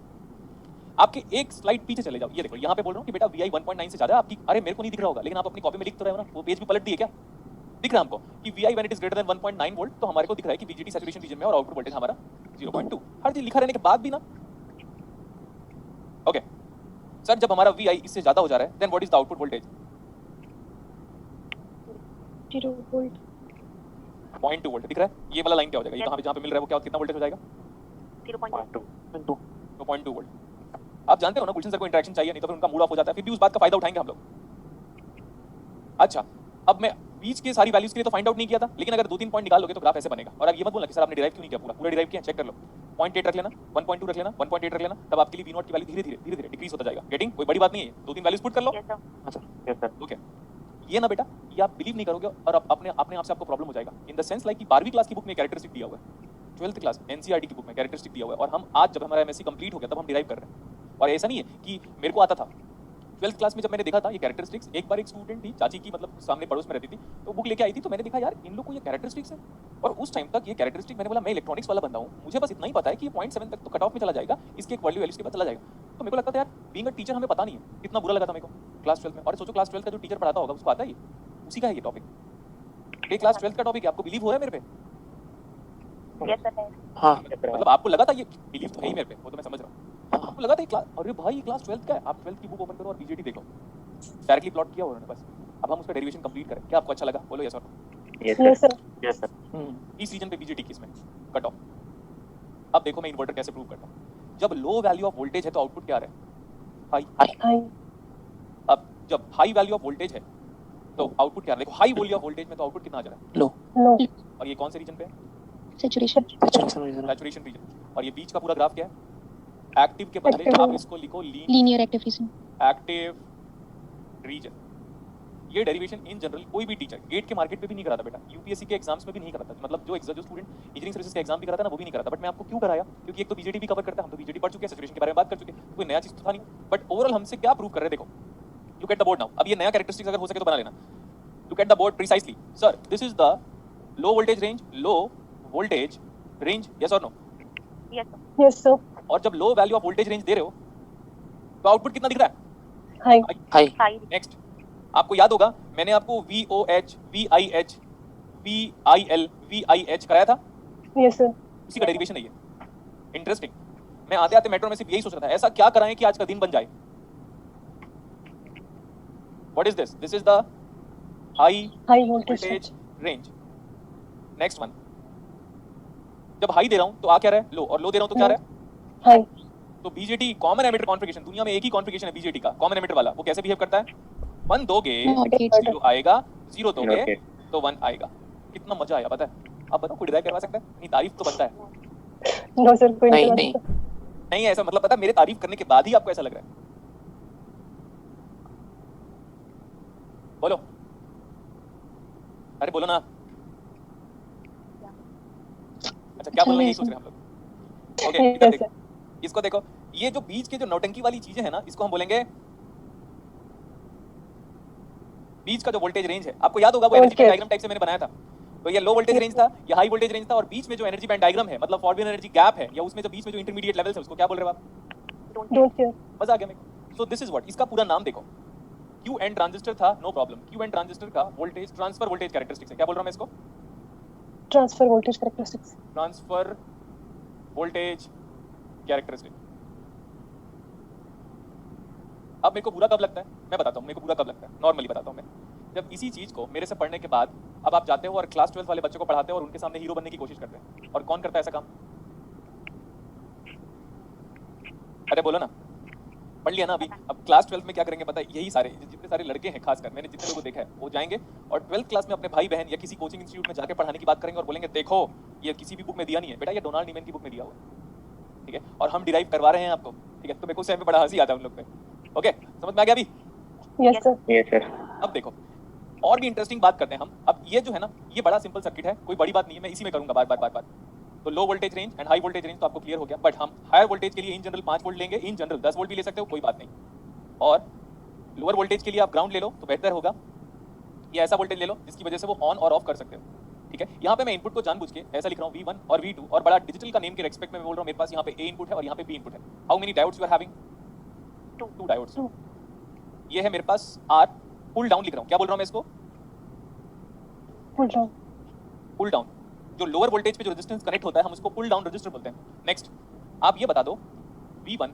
आपके एक स्लाइड पीछे चले जाओ, ये देखो यहाँ पे बोल रहा हूँ कि बेटा VI 1.9 से ज्यादा है आपकी। अरे मेरे को नहीं दिख रहा होगा, लेकिन आप अपनी कॉपी में लिख तो रहे हो ना। वो पेज भी पलट दिए क्या? दिख रहा है हमको कि VI when it is greater than 1.9 volt, तो हमारे को दिख रहा है कि BJT सैचुरेशन रीजन में और आउटपुट वोल्टेज हमारा 0.2। हर चीज लिखा रहने के बाद भी ना। ओके सर, जब हमारा VI इससे ज्यादा हो जा रहा है, then what is the output voltage? 0 volt. 0.2 volt दिख रहा है। ये वाला लाइन क्या हो जाएगा? ये कहां पे जहां पे मिल रहा है वो क्या, कितना वोल्टेज हो जाएगा? 0.2। 2.2 वोल्ट। आप जानते हो ना गुलशन सर को इंटरेक्शन चाहिए, नहीं तो फिर उनका मूड ऑफ हो जाता है। फिर भी उस बात का फायदा उठाएंगे हम लोग। अच्छा, अब मैं बीच के सारी वैल्यूज के लिए तो फाइंड आउट नहीं किया था, लेकिन अगर 2-3 पॉइंट निकाल लोगे तो ग्राफ ऐसे बनेगा। और अब ये मत बोलना कि सर आपने डिराइव क्यों नहीं किया, पूरा डिराइव किया, चेक कर लो। 0.8 रख लेना, 1.2 रख लेना, 1.8 रख लेना, तब आपके लिए V0 की वैल्यू धीरे धीरे डिक्रीज होता जाएगा। गेटिंग? कोई बड़ी बात नहीं है, 2-3 वैल्यूज पुट कर लो। Yes sir. ओके, ये ना बेटा, ये आप बिलीव नहीं करोगे और अब अपने आप से आपको प्रॉब्लम हो जाएगा। इन द सेंस लाइक कि 12वीं क्लास की बुक में कैरेक्टरिस्टिक दिया हुआ है, 12th क्लास NCERT की बुक में कैरेक्टरिस्टिक दिया हुआ है, और हम आज जब हमारा MSc कंप्लीट हो गया तब हम डिराइव कर रहे हैं। और ऐसा नहीं है कि मेरे को आता था। 12th क्लास में जब मैंने देखा था ये कैरेक्टरिस्टिक्स, एक बार एक स्टूडेंट थी, चाची की मतलब सामने पड़ोस में रहती थी, तो बुक लेके आई थी, तो मैंने देखा यार इन लोग को ये कैरेक्टरिस्टिक्स है। और उस टाइम तक ये कैरेक्टरिस्टिक, मैंने बोला मैं इलेक्ट्रॉनिक्स वाला बंदा हूँ, मुझे बस इतना ही पता है कि ये 0.7 तक तो कट ऑफ में चला जाएगा, इसके एक वैल्यूज के बाद चला जाएगा। तो मेरे को लगता था यार बीइंग अ टीचर हमें पता नहीं है, कितना बुरा लगा था मेरे को क्लास 12 में। और सोचो क्लास 12 का जो टीचर पढ़ाता होगा उसको आता है ये, उसी का है ये टॉपिक। ये क्लास 12 का टॉपिक है, आपको बिलीव हो रहा है मेरे पे? Yes sir. हाँ मतलब आपको लगा था ये बिलीव तो है ही मेरे पे, वो तो मैं समझ रहा हूँ। आपको लगा था ये क्लास, अरे भाई ये क्लास 12 का है। आप 12th की बुक ओपन करो और BJT देखो, डायरेक्टली प्लॉट किया उन्होंने बस। अब हम उसका डेरिवेशन कंप्लीट करें, क्या आपको अच्छा लगा? बोलो यस और no. Yes sir. Yes sir. इस रीजन पे BJT किस में कट ऑफ। अब देखो मैं इन्वर्टर कैसे प्रूव करता हूँ। जब लो वैल्यू ऑफ वोल्टेज है तो आउटपुट क्या आ रहा है? हाई। हाई। अब जब हाई वैल्यू ऑफ वोल्टेज है तो आउटपुट क्या आ रहा है? देखो हाई वैल्यू ऑफ वोल्टेज में तो आउटपुट कितना आ जा रहा है? लो। लो। और ये कौन से रीजन पे है? Saturation. Saturation region. Saturation region. और ये बीच का पूरा ग्राफ क्या है? एक्टिव के बदले Active। आप इसको लिखो linear active region. Active region. ये डेरिवेशन इन जनरल कोई भी टीचर गेट के मार्केट पे भी नहीं कराता बेटा, UPSC के एग्जाम्स में भी नहीं कराता। मतलब जो स्टूडेंट इंजीनियरिंग सर्विसेज का एग्जाम भी कराता है ना, वो भी नहीं कराता। बट मैं आपको क्यों कराया? क्योंकि एक तो BJT भी कवर करता है, हम तो BJT पढ़ चुके हैं, सैचुरेशन के बारे में बात कर चुके हैं, कोई नया चीज तो था नहीं। बट ओवरऑल हमसे क्या प्रूव कर रहे हैं? देखो, look at the board now. अब ये नया कैरेक्टरिस्टिक्स अगर हो सके तो बना लेना। Look at the board precisely. Sir this is the low voltage range, low voltage range, yes और no? Yes sir. Yes sir. और जब low value of voltage range दे रहे हो तो आउटपुट कितना दिख रहा है? हाई। हाई। हाई। नेक्स्ट, आपको याद होगा मैंने आपको VOH, VIH, VIL, VIH कराया था, यस सर। उसी का डेरिवेशन है ये। इंटरेस्टिंग। मैं आते आते मेट्रो में सिर्फ यही सोच रहा था, ऐसा क्या कराएं कि आज का दिन बन जाए। What is this? This is the high high voltage. Voltage range. Next one, जब हाई दे रहा हूं तो आ क्या रहा है? लो। और लो दे रहा हूं तो क्या आ रहा है? हाई। तो BJT कॉमन एमिटर कॉन्फ़िगरेशन, दुनिया में एक ही कॉन्फ़िगरेशन है BJT का, कॉमन एमिटर वाला। वो कैसे बिहेव करता है? 1 दोगे Moderate। 0 आएगा, 0 दोगे तो 1 आएगा। कितना मजा आया पता है? आप बताओ कोई डिराइव करवा सकता है? नहीं, तारीफ तो बनता है। नो सर, कोई नहीं, नहीं। नहीं ऐसा मतलब पता है, मेरे तारीफ करने के बाद ही आपको ऐसा लग रहा है। बोलो, अरे बोलो ना। अच्छा क्या बोलना, यही सोच रहे हैं हम लोग। ओके इधर यस देखो, सर। इसको देखो। ये जो बीच के जो नौटंकी वाली चीजें है ना, इसको हम बोलेंगे बीच का जो वोल्टेज रेंज है। आपको याद होगा वो एनर्जी बैंड डायग्राम टाइप से मैंने बनाया था। तो ये लो वोल्टेज रेंज था, ये हाई वोल्टेज रेंज था, और बीच में जो एनर्जी बैंड डायग्राम है, मतलब फॉरवर्ड एनर्जी गैप है, या उसमें जो बीच में जो इंटरमीडिएट लेवल्स है, उसको क्या बोल रहे हो आप? Don't care. मजा आ गया मेरे को। सो दिस इज व्हाट, इसका पूरा नाम देखो। QN ट्रांजिस्टर था, नो प्रॉब्लम। QN ट्रांजिस्टर का वोल्टेज ट्रांसफर वोल्टेज कैरेक्टरिस्टिक्स है। क्या बोल रहा हूं मैं इसको? Transfer voltage characteristics. Transfer voltage characteristic. अब मेरे को बुरा कब लगता है, मैं बताता हूँ मेरे को बुरा कब लगता है, नॉर्मली बताता हूँ मैं। जब इसी चीज को मेरे से पढ़ने के बाद अब आप जाते हो और क्लास 12 वाले बच्चों को पढ़ाते हो और उनके सामने हीरो बनने की कोशिश करते हैं, और कौन करता है ऐसा काम? अरे बोलो ना, पढ़ लिया ना अभी। अब क्लास 12 में क्या करेंगे पता है? यही सारे जितने सारे लड़के हैं, खासकर मैंने जितने लोगों को देखा है, वो जाएंगे और 12th क्लास में अपने भाई बहन या किसी कोचिंग इंस्टीट्यूट में जाके पढ़ाने की बात करेंगे और बोलेंगे देखो ये किसी भी बुक में दिया नहीं है बेटा, ये डोनाल्ड नीमैन की बुक में दिया हुआ है, ठीक है, और हम डिराइव करवा रहे हैं आपको, ठीक है। तो मेरे को उस टाइम पे बड़ा हंसी आता है उन लोग पे। ओके, समझ में आ गया अभी? Yes sir. Yes sir. अब देखो और भी इंटरेस्टिंग बात करते हैं हम। अब ये जो है ना, ये बड़ा सिंपल सर्किट है, कोई बड़ी बात नहीं है, मैं इसी में करूंगा बार बार। तो लो voltage range and high voltage range तो आपको क्लियर हो गया, बट हम हायर वोल्टेज के लिए इन जनरल 5 वोल्ट लेंगे, इन जनरल 10 वोल्ट भी ले सकते हो, कोई बात नहीं। और लोअर वोल्टेज के लिए आप ग्राउंड ले लो तो बेहतर होगा, या ऐसा वोल्टेज ले लो जिसकी वजह से वो ऑन और ऑफ कर सकते हो, ठीक है। यहाँ पे मैं इनपुट को जानबूझ के ऐसा लिख रहा हूँ V1 और V2, और बड़ा डिजिटल का नेम के रेस्पेक्ट में मैं बोल रहा हूँ, मेरे पास यहाँ पे A इनपुट है और यहाँ पे B इनपुट है। How many diodes you are having? 2 diodes. ये है मेरे पास R, पुल डाउन लिख रहा हूँ, क्या बोल रहा हूँ मैं इसको? Pull down. जो लोअर वोल्टेज पे जो रेजिस्टेंस कनेक्ट होता है हम उसको पुल डाउन रजिस्टर बोलते हैं। नेक्स्ट आप ये बता दो V1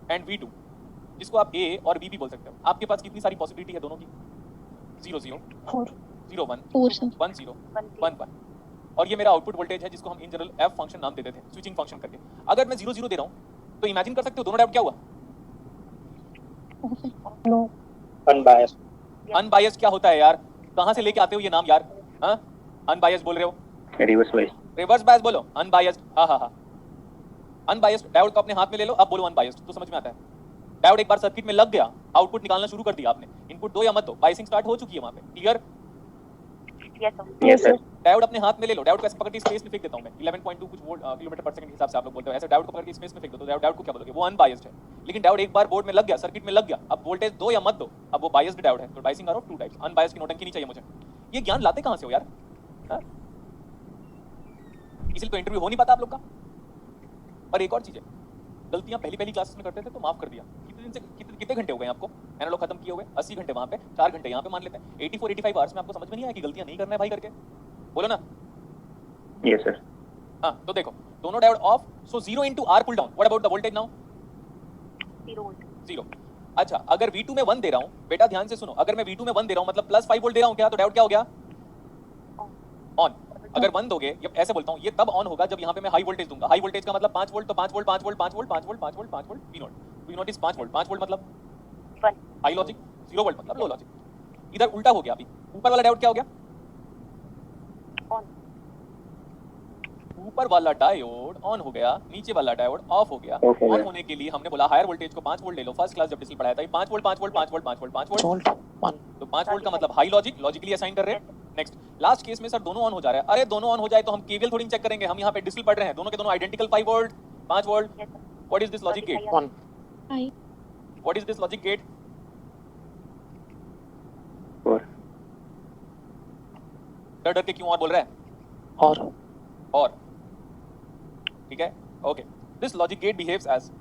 एंड V2, जिसको आप A और B भी बोल सकते हो, आपके पास कितनी सारी पॉसिबिलिटी है दोनों की? 0 0 4 0 1 4 सर। 1 0 1 1। और ये मेरा आउटपुट वोल्टेज है जिसको हम इन जनरल F फंक्शन नाम देते थे, स्विचिंग फंक्शन करके। अगर मैं 0 0 दे रहा हूँ तो इमेजिन कर सकते हो दोनों डायोड क्या हुआ? नो। अनबायस्ड। अनबायस्ड क्या होता है यार? कहाँ से लेके आते हो ये नाम यार? हाँ, अनबायस्ड बोल रहे हो, रिवर्स बायस। रिवर्स बायस बोलो, अनबायस्ड। हाँ, अनबायस्ड। डायोड को अपने हाथ में ले लो, अब बोलो अनबायस्ड, तो समझ में आता है। डायोड एक बार सर्किट में लग गया, आउटपुट निकालना शुरू कर दिया आपने, इनपुट दो या मत दो, बायसिंग स्टार्ट हो चुकी है वहां पे, क्लियर? Yes sir. डायोड अपने हाथ में ले लो, डायोड को ऐसे पकड़ के स्पेस में फेंक देता हूं मैं, 11.2 कुछ वोल्ट किलोमीटर पर सेकंड के हिसाब से आप लोग बोलते हो, ऐसे डायोड को पकड़ के स्पेस में फेंक दो, तो डायोड को क्या बोलोगे? वो अनबायस्ड है। लेकिन डायोड एक बार बोर्ड में लग गया, सर्किट में लग गया, अब वोल्टेज दो या मत दो, अब वो बायस्ड डायोड है। तो biasing are of 2 types. Unbiased की नोटंकी नहीं चाहिए मुझे। ये ज्ञान लाते कहां से हो यार? इसलिए तो इंटरव्यू हो नहीं पाता आप लोग का। और एक और चीज है, गलतियां पहली क्लासेस में करते थे तो माफ कर दिया। कितने दिन से कितने घंटे हो गए आपको एनालॉग खत्म किए हुए? 80 घंटे वहां पे, 4 घंटे यहाँ पे मान लेते हैं। 84-85 आवर्स में आपको समझ में नहीं आया कि गलतियां नहीं करना है भाई करके? बोलो ना। Yes sir. हाँ, तो देखो दोनों diode off, so 0 into R pull down. What about the voltage now? 0। अच्छा, अगर V2 में 1 दे रहा हूँ, बेटा ध्यान से सुनो, अगर मैं V2 में 1 दे रहा हूँ मतलब प्लस 5 वोल्ट दे रहा हूँ क्या, तो डायोड क्या हो गया? ऑन। अगर 1 दोगे, ये ऐसे बोलता हूँ, ये तब ऑन होगा जब यहाँ पे मैं हाई वोल्टेज दूंगा। हाई वोल्टेज का मतलब 5 वोल्ट, तो 5 volt 5 volt 5 volt 5 volt 5 volt 5 volt V0 is 5 volt. 5 volt मतलब हाई लॉजिक, 0 वोल्ट मतलब लो लॉजिक। इधर उल्टा हो गया, अभी ऊपर वाला डायोड क्या हो गया? ऊपर वाला डायोड ऑन हो गया, नीचे वाला डायोड ऑफ हो गया। ऑन होने के लिए हमने बोला हायर वोल्टेज को 5 वोल्ट ले लो, फर्स्ट क्लास जब डिजिटल पढ़ाया था, 5 volt 5 volt 5 volt 5 volt 5 volt, तो 5 वोल्ट का मतलब हाई लॉजिक, लॉजिकली असाइन कर रहे हैं। नेक्स्ट लास्ट केस में सर दोनों ऑन हो जा रहा है। अरे दोनों ऑन हो जाए तो हम केवीएल थोड़ी चेक करेंगे, हम यहाँ पे डिजिटल पढ़ रहे हैं, दोनों के दोनों identical 5 volt 5 volt. What is this logic gate? On. What is this logic gate? डर के क्यों और बोल रहा है? और ठीक है, okay. This logic gate behaves as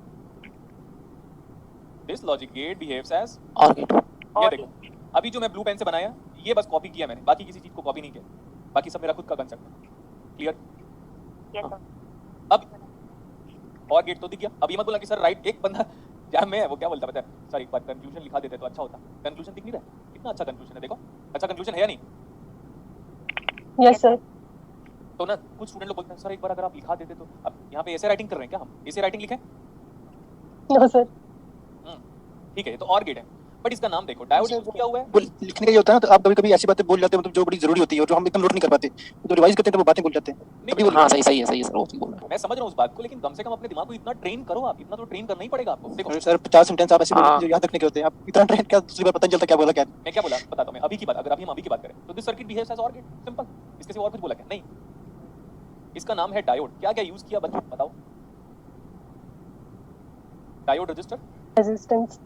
OR gate. ये देखो, अभी जो मैं ब्लू पेन से बनाया ये बस कॉपी किया मैंने, बाकी किसी चीज को कॉपी नहीं किया, बाकी सब मेरा खुद का कंसेप्ट है। क्लियर? अब और गेट तो दिख गया। अब ये मत बोला कि सर राइट, एक बंदा जैम में है वो क्या बोलता पता है? सर एक बार कंक्लूजन लिखा देते तो अच्छा होता। कंक्लूजन दिख नहीं रहा है? कितना अच्छा कंक्लूजन है, देखो अच्छा कंक्लूजन है या नहीं? Yes sir. तो ना कुछ स्टूडेंट लोग बोलते हैं सर एक बार अगर आप लिखा देते तो। अब यहाँ पे ऐसे राइटिंग कर रहे हैं क्या हम? ऐसे राइटिंग लिखें? No sir. ठीक है, तो और गेट है, बट इसका नाम देखो, डायोड यूज किया हुआ है। लिखने का ये होता है ना, तो आप कभी-कभी ऐसी बातें बोल जाते हैं मतलब जो बड़ी जरूरी होती है और जो हम एकदम नोट नहीं कर पाते, तो रिवाइज करते हैं तो वो बातें भूल जाते हैं। नहीं, हाँ सही है सर, वो ठीक बोल रहे हैं। मैं समझ रहा हूँ उस बात को, लेकिन कम से कम अपने दिमाग को इतना ट्रेन करो आप, इतना तो ट्रेन करना ही पड़ेगा आपको। देखो सर 50 सेंटेंस आप ऐसे बोलते हैं हाँ। जो याद रखने के होते हैं, आप इतना ट्रेन क्या दूसरी बार पता नहीं चलता क्या बोला क्या। मैं क्या बोला बताता हूँ मैं अभी की बात, अगर अभी हम अभी की बात करें तो this circuit behaves as OR gate, simple. इसके सिवा और कुछ बोला क्या? नहीं, इसका नाम है डायोड। क्या क्या यूज किया बच्चों बताओ? डायोड रजिस्टर, रेजिस्टेंस,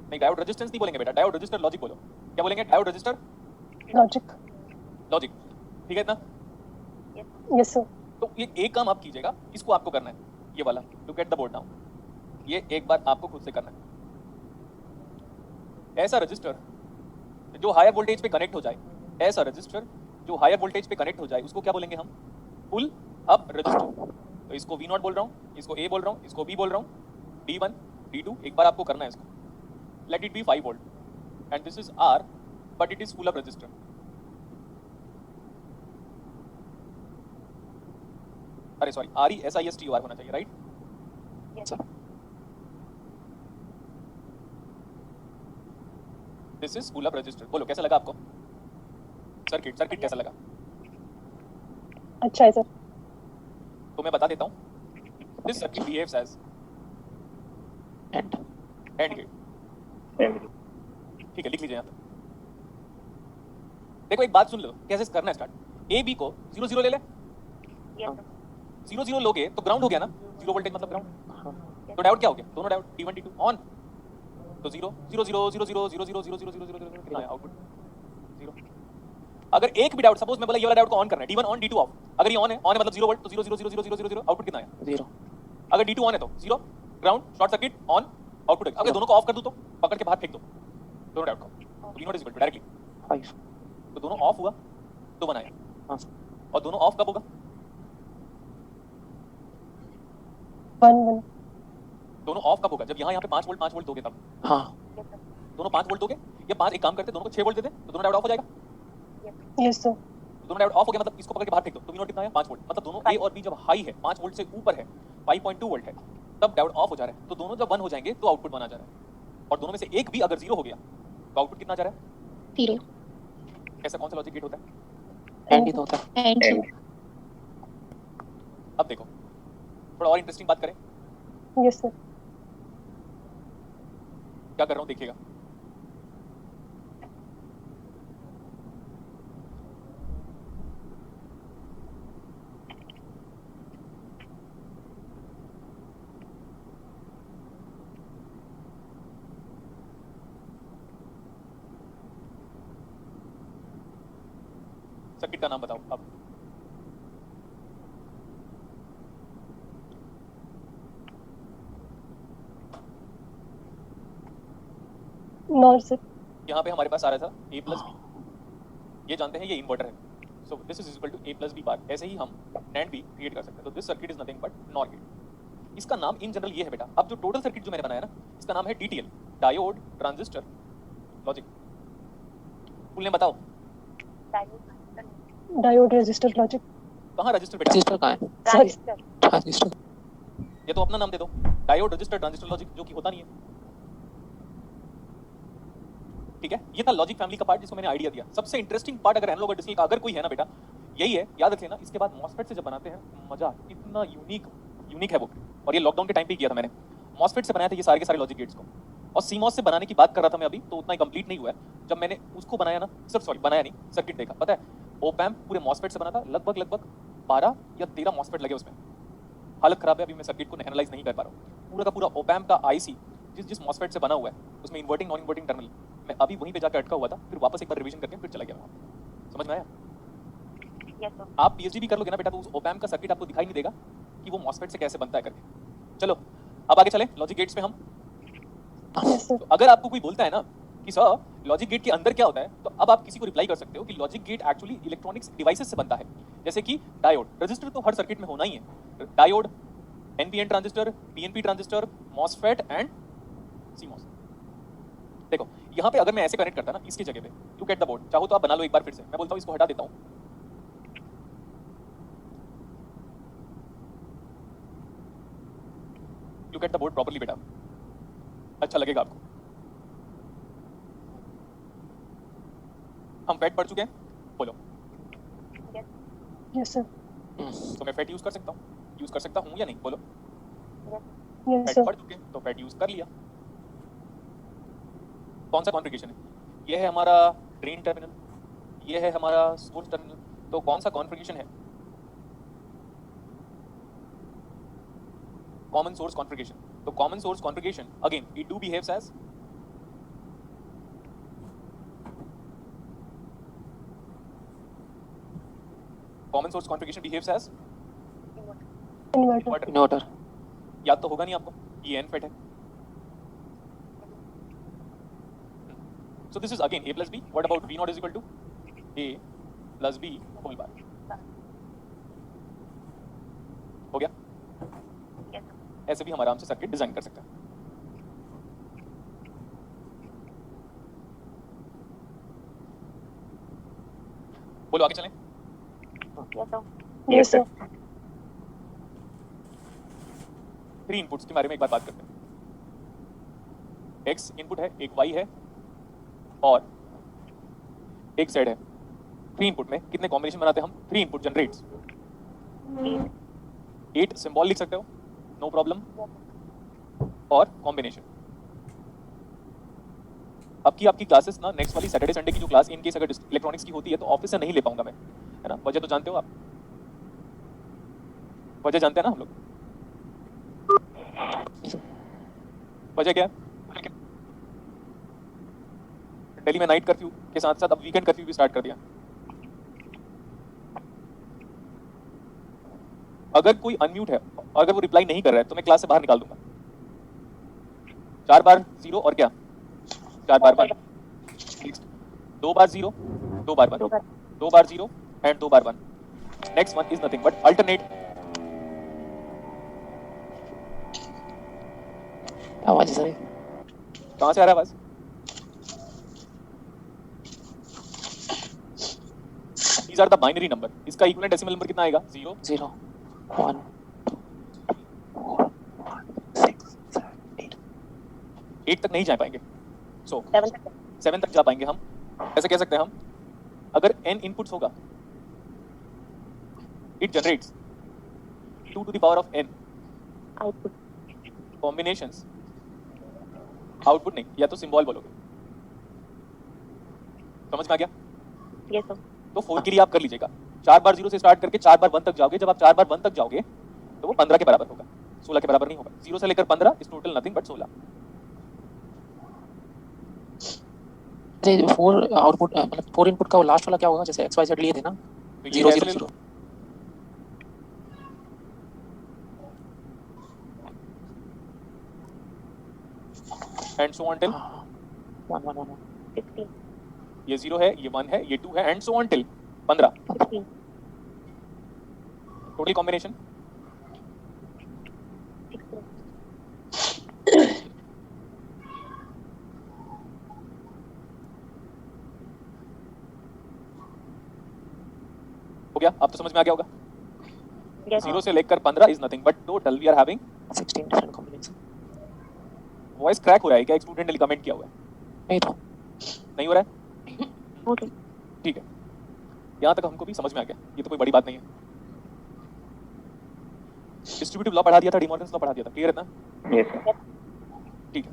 नहीं डायोड रेजिस्टेंस नहीं बोलेंगे बेटा, डायोड रजिस्टर लॉजिक बोलो। क्या बोलेंगे? Diode register logic. लॉजिक, ठीक है इतना? Yes sir. तो ये एक काम आप कीजिएगा, इसको आपको करना है, ये वाला look at the board now. ये एक बार आपको खुद से करना है। ऐसा रजिस्टर जो हायर वोल्टेज पे कनेक्ट हो जाए, ऐसा रजिस्टर जो हायर वोल्टेज पे कनेक्ट हो जाए, उसको क्या बोलेंगे हम? Pull up resistor. तो इसको V0 बोल रहा हूँ, इसको A बोल रहा हूँ, इसको B बोल रहा हूँ, D1, D2, एक बार आपको करना है इसको। Let it be 5 volt, and this is R, but it is pull up resistor. अरे सॉरी, RESISTOR होना चाहिए, right? Yes. This is pull up resistor. बोलो कैसा लगा आपको सर्किट कैसा लगा? अच्छा है सर। तो मैं बता देता हूँ, this circuit behaves as AND gate. ठीक है, लिख लीजिए यहाँ पे। देखो एक बात सुन लो, कैसे करना है स्टार्ट। ए बी को 0 0 ले ले, Yes. 0 0 लोगे तो ग्राउंड हो गया ना, 0 वोल्टेज मतलब ग्राउंड। तो डायोड क्या हो गया? दोनों डायोड D1 D2 ऑन। तो 0 0 0 0 0 0 0 0 0 0 0 कितना है आउटपुट? 0। अगर एक भी डायोड, सपोज मैं बोला ये वाला डायोड को ऑन करना है, D1 ऑन D2 ऑफ। अगर ये ऑन है मतलब 0 वोल्ट, तो 0 0 0 0 0 0 0 आउटपुट कितना है? 0। अगर D2 ऑन है तो 0 ground, short circuit on, output. अगर दोनों को ऑफ कर दूं तो पकड़ के बाहर फेंक दो दोनों डायोड को, V0 is equal to directly 5। तो दोनों ऑफ हुआ तो बनाया। हाँ। और दोनों ऑफ कब होगा? 1 दोनों ऑफ कब होगा? जब यहाँ पे 5 वोल्ट दोगे तब। हाँ। दोनों 5 वोल्ट दोगे या 5 एक काम करते दोनों को 6 वोल्ट दे दे तो दोनों डायोड ऑफ हो जाएगा। Yes sir. दोनों डायोड ऑफ हो गया मतलब इसको पकड़ के बाहर फेंक दो तो V0 कितना है? 5 वोल्ट। मतलब दोनों A और B जब हाई है, 5 वोल्ट से ऊपर है, 5.2 वोल्ट है, तब डायोड ऑफ हो जा रहा है। तो दोनों जब 1 हो जाएंगे तो आउटपुट बना जा रहा है। और दोनों में से एक भी अगर 0 हो गया तो आउटपुट कितना जा रहा है? 0 ऐसा कौन सा लॉजिक गेट होता है? एंड ही तो होता है। एंड अब देखो थोड़ा और इंटरेस्टिंग बात करें। Yes sir. क्या कर रहा हूँ देखिएगा। सर्किट का नाम बताओ अब। Nor sir. यहाँ पे हमारे पास आ रहा था A प्लस बी, ये जानते हैं ये इन्वर्टर है। So this is equal to A plus B bar. ऐसे ही हम NAND भी क्रिएट कर सकते हैं। तो this circuit is nothing but NOR gate. इसका नाम इन जनरल ये है बेटा। अब जो टोटल सर्किट जो मैंने बनाया ना, इसका नाम है DTL, diode transistor logic. Full name बताओ। Diode resistor logic. कहाँ रजिस्टर बेटा? रजिस्टर कहाँ है? Transistor. ट्रांजिस्टर। ये तो अपना नाम दे दो, डायोड रजिस्टर ट्रांजिस्टर लॉजिक, जो कि होता नहीं है। ठीक है, ये था लॉजिक फैमिली का पार्ट जिसको मैंने आइडिया दिया। सबसे इंटरेस्टिंग पार्ट अगर एनालॉग और डिजिटल का अगर कोई है ना बेटा, यही है। याद रख लेना। इसके बाद मॉसफेट से जब बनाते हैं मजा, इतना यूनिक है वो। और ये लॉकडाउन के टाइम पे किया था मैंने। मॉसफेट से बनाया था ये सारे के सारे लॉजिक गेट्स को। और सीमॉस से बनाने की बात कर रहा था मैं अभी, तो उतना ही कंप्लीट नहीं हुआ है। जब मैंने उसको बनाया ना, बनाया नहीं, सर्किट देखा, पता है ओप एम्प पूरे मॉसफेट से बना था। लगभग 12 या 13 मॉसफेट लगे उसमें। हालत खराब है, अभी मैं सर्किट को एनालाइज नहीं कर पा रहा हूँ। पूरा का पूरा ओप एम्प का आईसी जिस मॉसफेट से बना हुआ है, उसमें इन्वर्टिंग नॉन इन्वर्टिंग टर्मिनल, मैं अभी वहीं पे जाकर अटका हुआ था। फिर वापस एक बार रिवीजन करके फिर चला गया वहाँ पे। समझ में आया? Yes, sir. आप पीएचडी भी कर लोगे ना बेटा, तो उस ओप एम्प का सर्किट आपको दिखाई नहीं देगा कि वो मॉसफेट से कैसे बनता है करके। चलो अब आगे चलें लॉजिक गेट्स में हम। Yes sir. तो अगर आपको कोई बोलता है ना कि सर लॉजिक गेट के अंदर क्या होता है, तो अब आप किसी को रिप्लाई कर सकते हो कि logic gate actually electronics devices से बनता है। जैसे कि डायोड, रजिस्टर तो हर सर्किट में होना ही है। Diode, NPN transistor, PNP transistor, MOSFET and CMOS. देखो यहाँ पे अगर मैं ऐसे कनेक्ट करता ना इसकी जगह पे, लुक एट द बोर्ड, चाहो तो आप बना लो एक बार फिर से। मैं बोलता हूँ इसको हटा देता हूँ। Look at the board properly बेटा, अच्छा लगेगा आपको। हम फैट पढ़ चुके हैं, बोलो। Yes sir. तो मैं फैट यूज कर सकता हूँ या नहीं, बोलो। Yes fat sir. पढ़ चुके हैं तो फैट यूज कर लिया। कौन सा कॉन्फ़िगरेशन है? ये है हमारा ड्रेन टर्मिनल, ये है हमारा सोर्स टर्मिनल। तो कौन सा कॉन्फ़िगरेशन है? Common source configuration. तो common source configuration again it do behaves as common source configuration behaves as inverter. Inverter. याद तो होगा नहीं आपको, ये एन फेट है। So this is again A plus B. What about V0 is equal to A plus B whole bar? हो गया? ऐसे भी हम आराम से सर्किट डिजाइन कर सकते हैं। बोलो आगे चलें। Yes, sir. Yes, sir. 3 inputs के बारे में एक बार बात करते हैं। x इनपुट है, एक y है और एक z है। 3 इनपुट में कितने कॉम्बिनेशन बनाते हैं हम? 3 इनपुट जनरेट्स 8 सिंबल लिख सकते हो, नो प्रॉब्लम, और कॉम्बिनेशन। अब की आपकी क्लासेस ना नेक्स्ट वाली सैटरडे संडे की जो क्लास इन केस अगर इलेक्ट्रॉनिक्स की होती है तो ऑफिस से नहीं ले पाऊंगा मैं, है ना? वजह तो जानते हो आप, वजह जानते हैं ना हम लोग? वजह क्या है? दिल्ली में नाइट कर्फ्यू के साथ साथ अब वीकेंड कर्फ्यू भी स्टार्ट कर दिया। अगर कोई अनम्यूट है और अगर वो रिप्लाई नहीं कर रहा है तो मैं क्लास से बाहर निकाल दूंगा। 4 बार 0 और क्या? 4 बार 1। Next 2 bar 0, 2 bar 1, 2 bar 0 and 2 bar 1। Next one is nothing but alternate. आवाज सर कहां से आ रहा है आवाज? These are the binary number। इसका इक्विवेलेंट डेसिमल नंबर कितना आएगा? 0 0 1 6 7 8 तक नहीं जा पाएंगे। सो 7 7 तक जा पाएंगे हम। ऐसे कह सकते हैं हम, अगर n इनपुट्स होगा it generates 2 to the power of n output। Combinations. Output नहीं, या तो सिंबल बोलोगे। समझ में आ गया? Yes, sir. तो 4 के लिए आप कर लीजिएगा। 4 बार 0 से स्टार्ट करके 4 बार 1 तक जाओगे। जब आप 4 बार 1 तक जाओगे तो वो 15 के बराबर होगा, 16 के बराबर नहीं होगा। 0 से लेकर 15 इज टोटल नथिंग बट 16। अरे 4 आउटपुट मतलब 4 इनपुट का वो लास्ट वाला क्या होगा? जैसे एक्स वाई जेड लिए थे ना, तो ये 0 ऐसे 0 ले लो। 0 एंड सो ऑन टिल 1 1 1 16 ये 0 है, ये 1 है, ये 2 है and so on till 15। 16 total combination 16 हो गया? आप तो समझ में आ गया होगा। Yes, 0 से लेकर 15 is nothing but total we are having 16 different combination. Voice crack हो रहा है क्या? एक स्टूडेंट ने कमेंट किया हुआ है। नहीं तो नहीं हो रहा है? okay। ठीक है, यहाँ तक हमको भी समझ में आ गया। ये तो कोई बड़ी बात नहीं है। डिस्ट्रीब्यूटिव लॉ पढ़ा दिया था, डिमॉर्गन्स लॉ पढ़ा दिया था, क्लियर है ना? Yes, sir. ठीक है।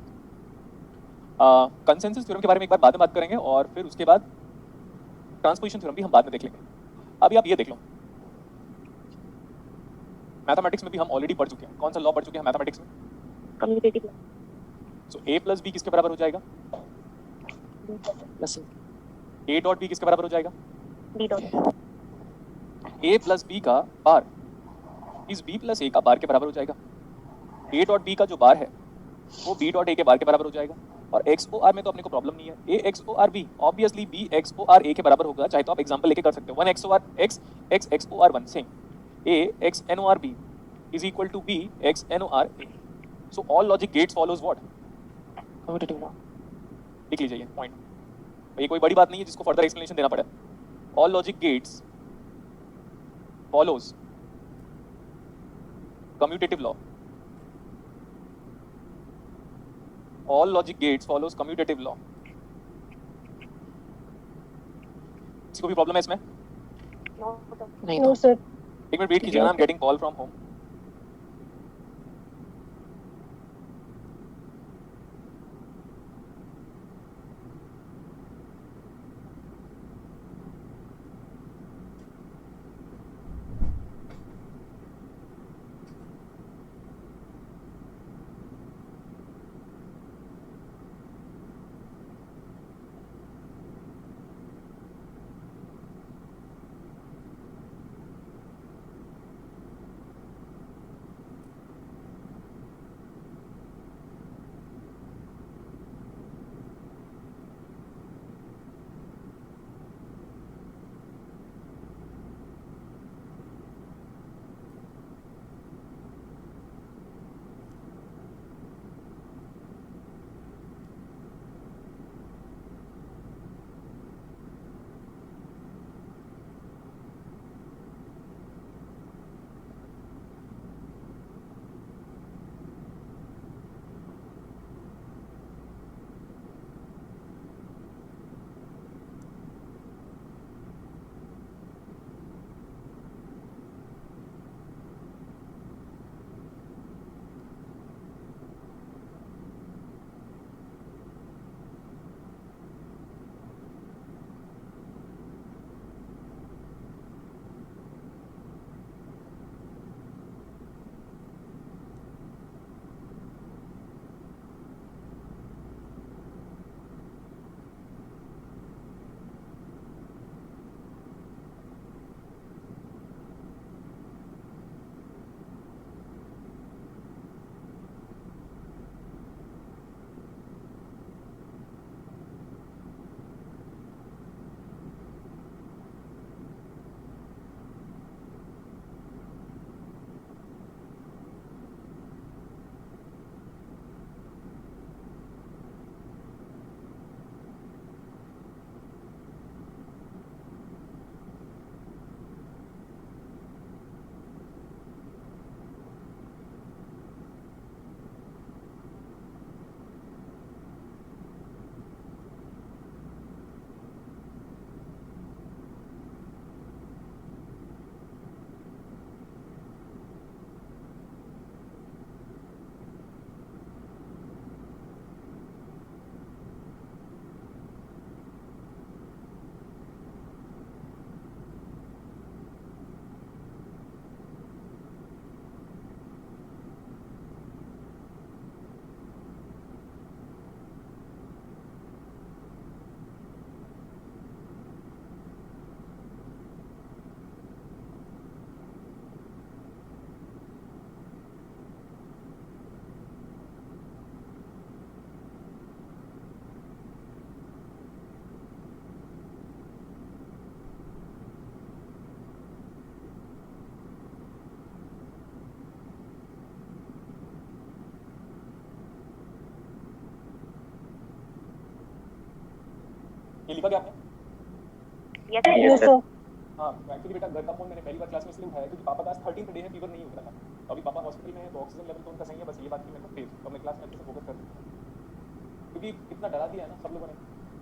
कंसेंसस थ्योरम के बारे में एक बार बाद में बात करेंगे और फिर उसके बाद ट्रांसपोजिशन थ्योरम भी हम बाद में देख लेंगे। अभी आप ये देख लो, मैथमेटिक्स में भी हम ऑलरेडी पढ़ चुके हैं। कौन सा लॉ पढ़ चुके हैं मैथमेटिक्स में? Commutative law। So a plus B किसके बराबर हो जाएगा? प्लस a डॉट b किसके बराबर हो जाएगा? B dot। a plus b का बार इस b प्लस a का बार के बराबर हो जाएगा। a डॉट b का जो बार है वो b डॉट a के बार के बराबर हो जाएगा। और XOR में तो अपने को प्रॉब्लम नहीं है। a XOR b obviously b XOR a के बराबर होगा। चाहे तो आप एग्जांपल लेके कर सकते हो। 1 XOR x x XOR 1 same. a x NOR b is equal to b x NOR a। So all logic gates follows what? Commutative law. लिख लीजिए ये पॉइंट। ये कोई बड़ी बात नहीं है जिसको फर्दर एक्सप्लेनेशन देना पड़े। All logic gates follows commutative law. All logic gates follows commutative law. किसी को भी प्रॉब्लम है इसमें? No, sir। नहीं No, तो sir. एक मिनट वेट कीजिएगा, I am getting call from home. ये लिखा क्या आपने? Yes, sir. Yes, sir. हाँ, एक्चुअली बेटा घर का फोन मैंने पहली बार क्लास में इसलिए उठाया क्योंकि पापा का आज 13th डे है, फीवर नहीं उठ रहा था। तो अभी पापा हॉस्पिटल में है तो ऑक्सीजन लेवल तो उनका सही है, बस ये बात की मेरे को तेज तो अपने क्लास में अच्छे से फोकस कर क्योंकि कितना डरा दिया है ना सब लोगों ने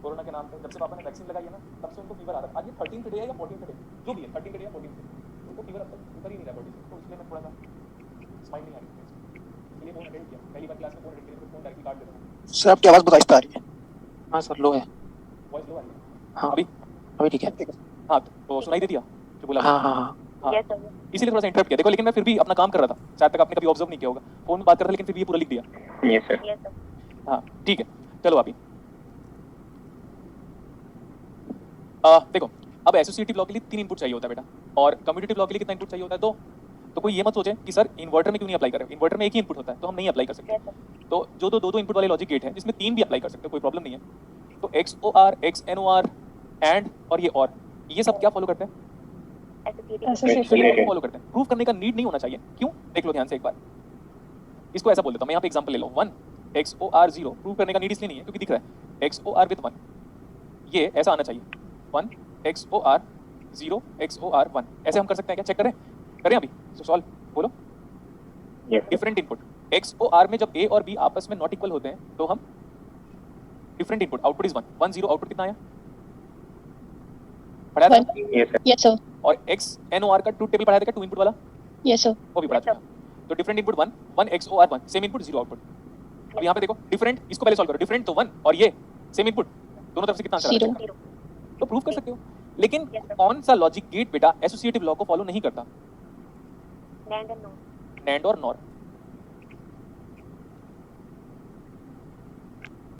कोरोना के नाम पे। जब से पापा ने वैक्सीन लगाई है ना तब से उनको फीवर आ रहा है। आज ये 13th डे है या 14th डे जो भी है, 13th डे या 14th डे, उनको फीवर अब तक उतर ही नहीं रहा बॉडी से, तो इसलिए मैं थोड़ा सा स्माइल नहीं आ रही थी, इसलिए फोन अटेंड किया। पहली बार क्लास में फोन अटेंड किया तो फोन डायरेक्टली काट देता। सर आपकी आवाज बहुत आहिस्ता आ रही है। हाँ सर लो है। वॉइस लो आ रही है हाँ अभी? अभी ठीक है। हाँ तो सुनाई देती है जो बोला? हाँ हाँ हाँ हाँ Yes, sir. इसीलिए थोड़ा सा इंटरप्ट किया। देखो लेकिन मैं फिर भी अपना काम कर रहा था, शायद तक आपने कभी ऑब्जर्व नहीं किया होगा, फोन में बात कर रहा था लेकिन फिर भी ये पूरा लिख दिया। Yes, sir. Yes, sir. हाँ ठीक है, चलो अभी देखो अब एसोसिएटिव लॉ के लिए 3 इनपुट चाहिए होता है बेटा, और कम्यूटेटिव लॉ के लिए कितना इनपुट चाहिए होता है? 2। तो कोई ये मत सोचे कि सर इन्वर्टर में क्यों नहीं अप्लाई करें, इन्वर्टर में एक ही इनपुट होता है तो हम नहीं अप्लाई कर सकते। Yes, sir. तो जो दो इनपुट वाले लॉजिक गेट है जिसमें 3 भी अप्लाई कर सकते हो, कोई प्रॉब्लम नहीं है। तो XOR, XNOR, एंड और ये सब क्या फॉलो करते हैं? Associative. Associative. फॉलो करते हैं। प्रूफ करने का नीड नहीं होना चाहिए। क्यों? देख लो ध्यान से एक बार, इसको ऐसा बोल देता हूं मैं, यहाँ पे एग्जांपल ले लो 1 XOR 0। प्रूफ करने का नीड इसलिए नहीं है क्योंकि दिख रहा है XOR with 1, ये ऐसा आना चाहिए 1 XOR 0 XOR 1, ऐसे हम कर सकते हैं क्या? चेक करें अभी तो सॉल्व बोलो। Yes, sir. Different input XOR में जब A और B आपस में नॉट इक्वल होते हैं तो हम different input, output is 1 1 0, output कितना आया? पढ़ा था? Yes, sir. Yes, sir. और XNOR का ट्रूथ टेबल पढ़ाया था क्या? 2 इनपुट वाला Yes, sir. वो भी पढ़ा चुका। तो different input 1 1 XOR 1, same input 0 output. अब यहाँ पे देखो डिफरेंट, इसको पहले सॉल्व करो। डिफरेंट तो 1 और ये सेम इनपुट, दोनों तरफ से कितना आंसर आ रहा है? Zero. तो प्रूफ कर सकते हो। लेकिन Yes, sir. कौन सा लॉजिक गेट बेटा एसोसिएटिव लॉ को फॉलो नहीं करता? NAND and NOR. NAND और NOR।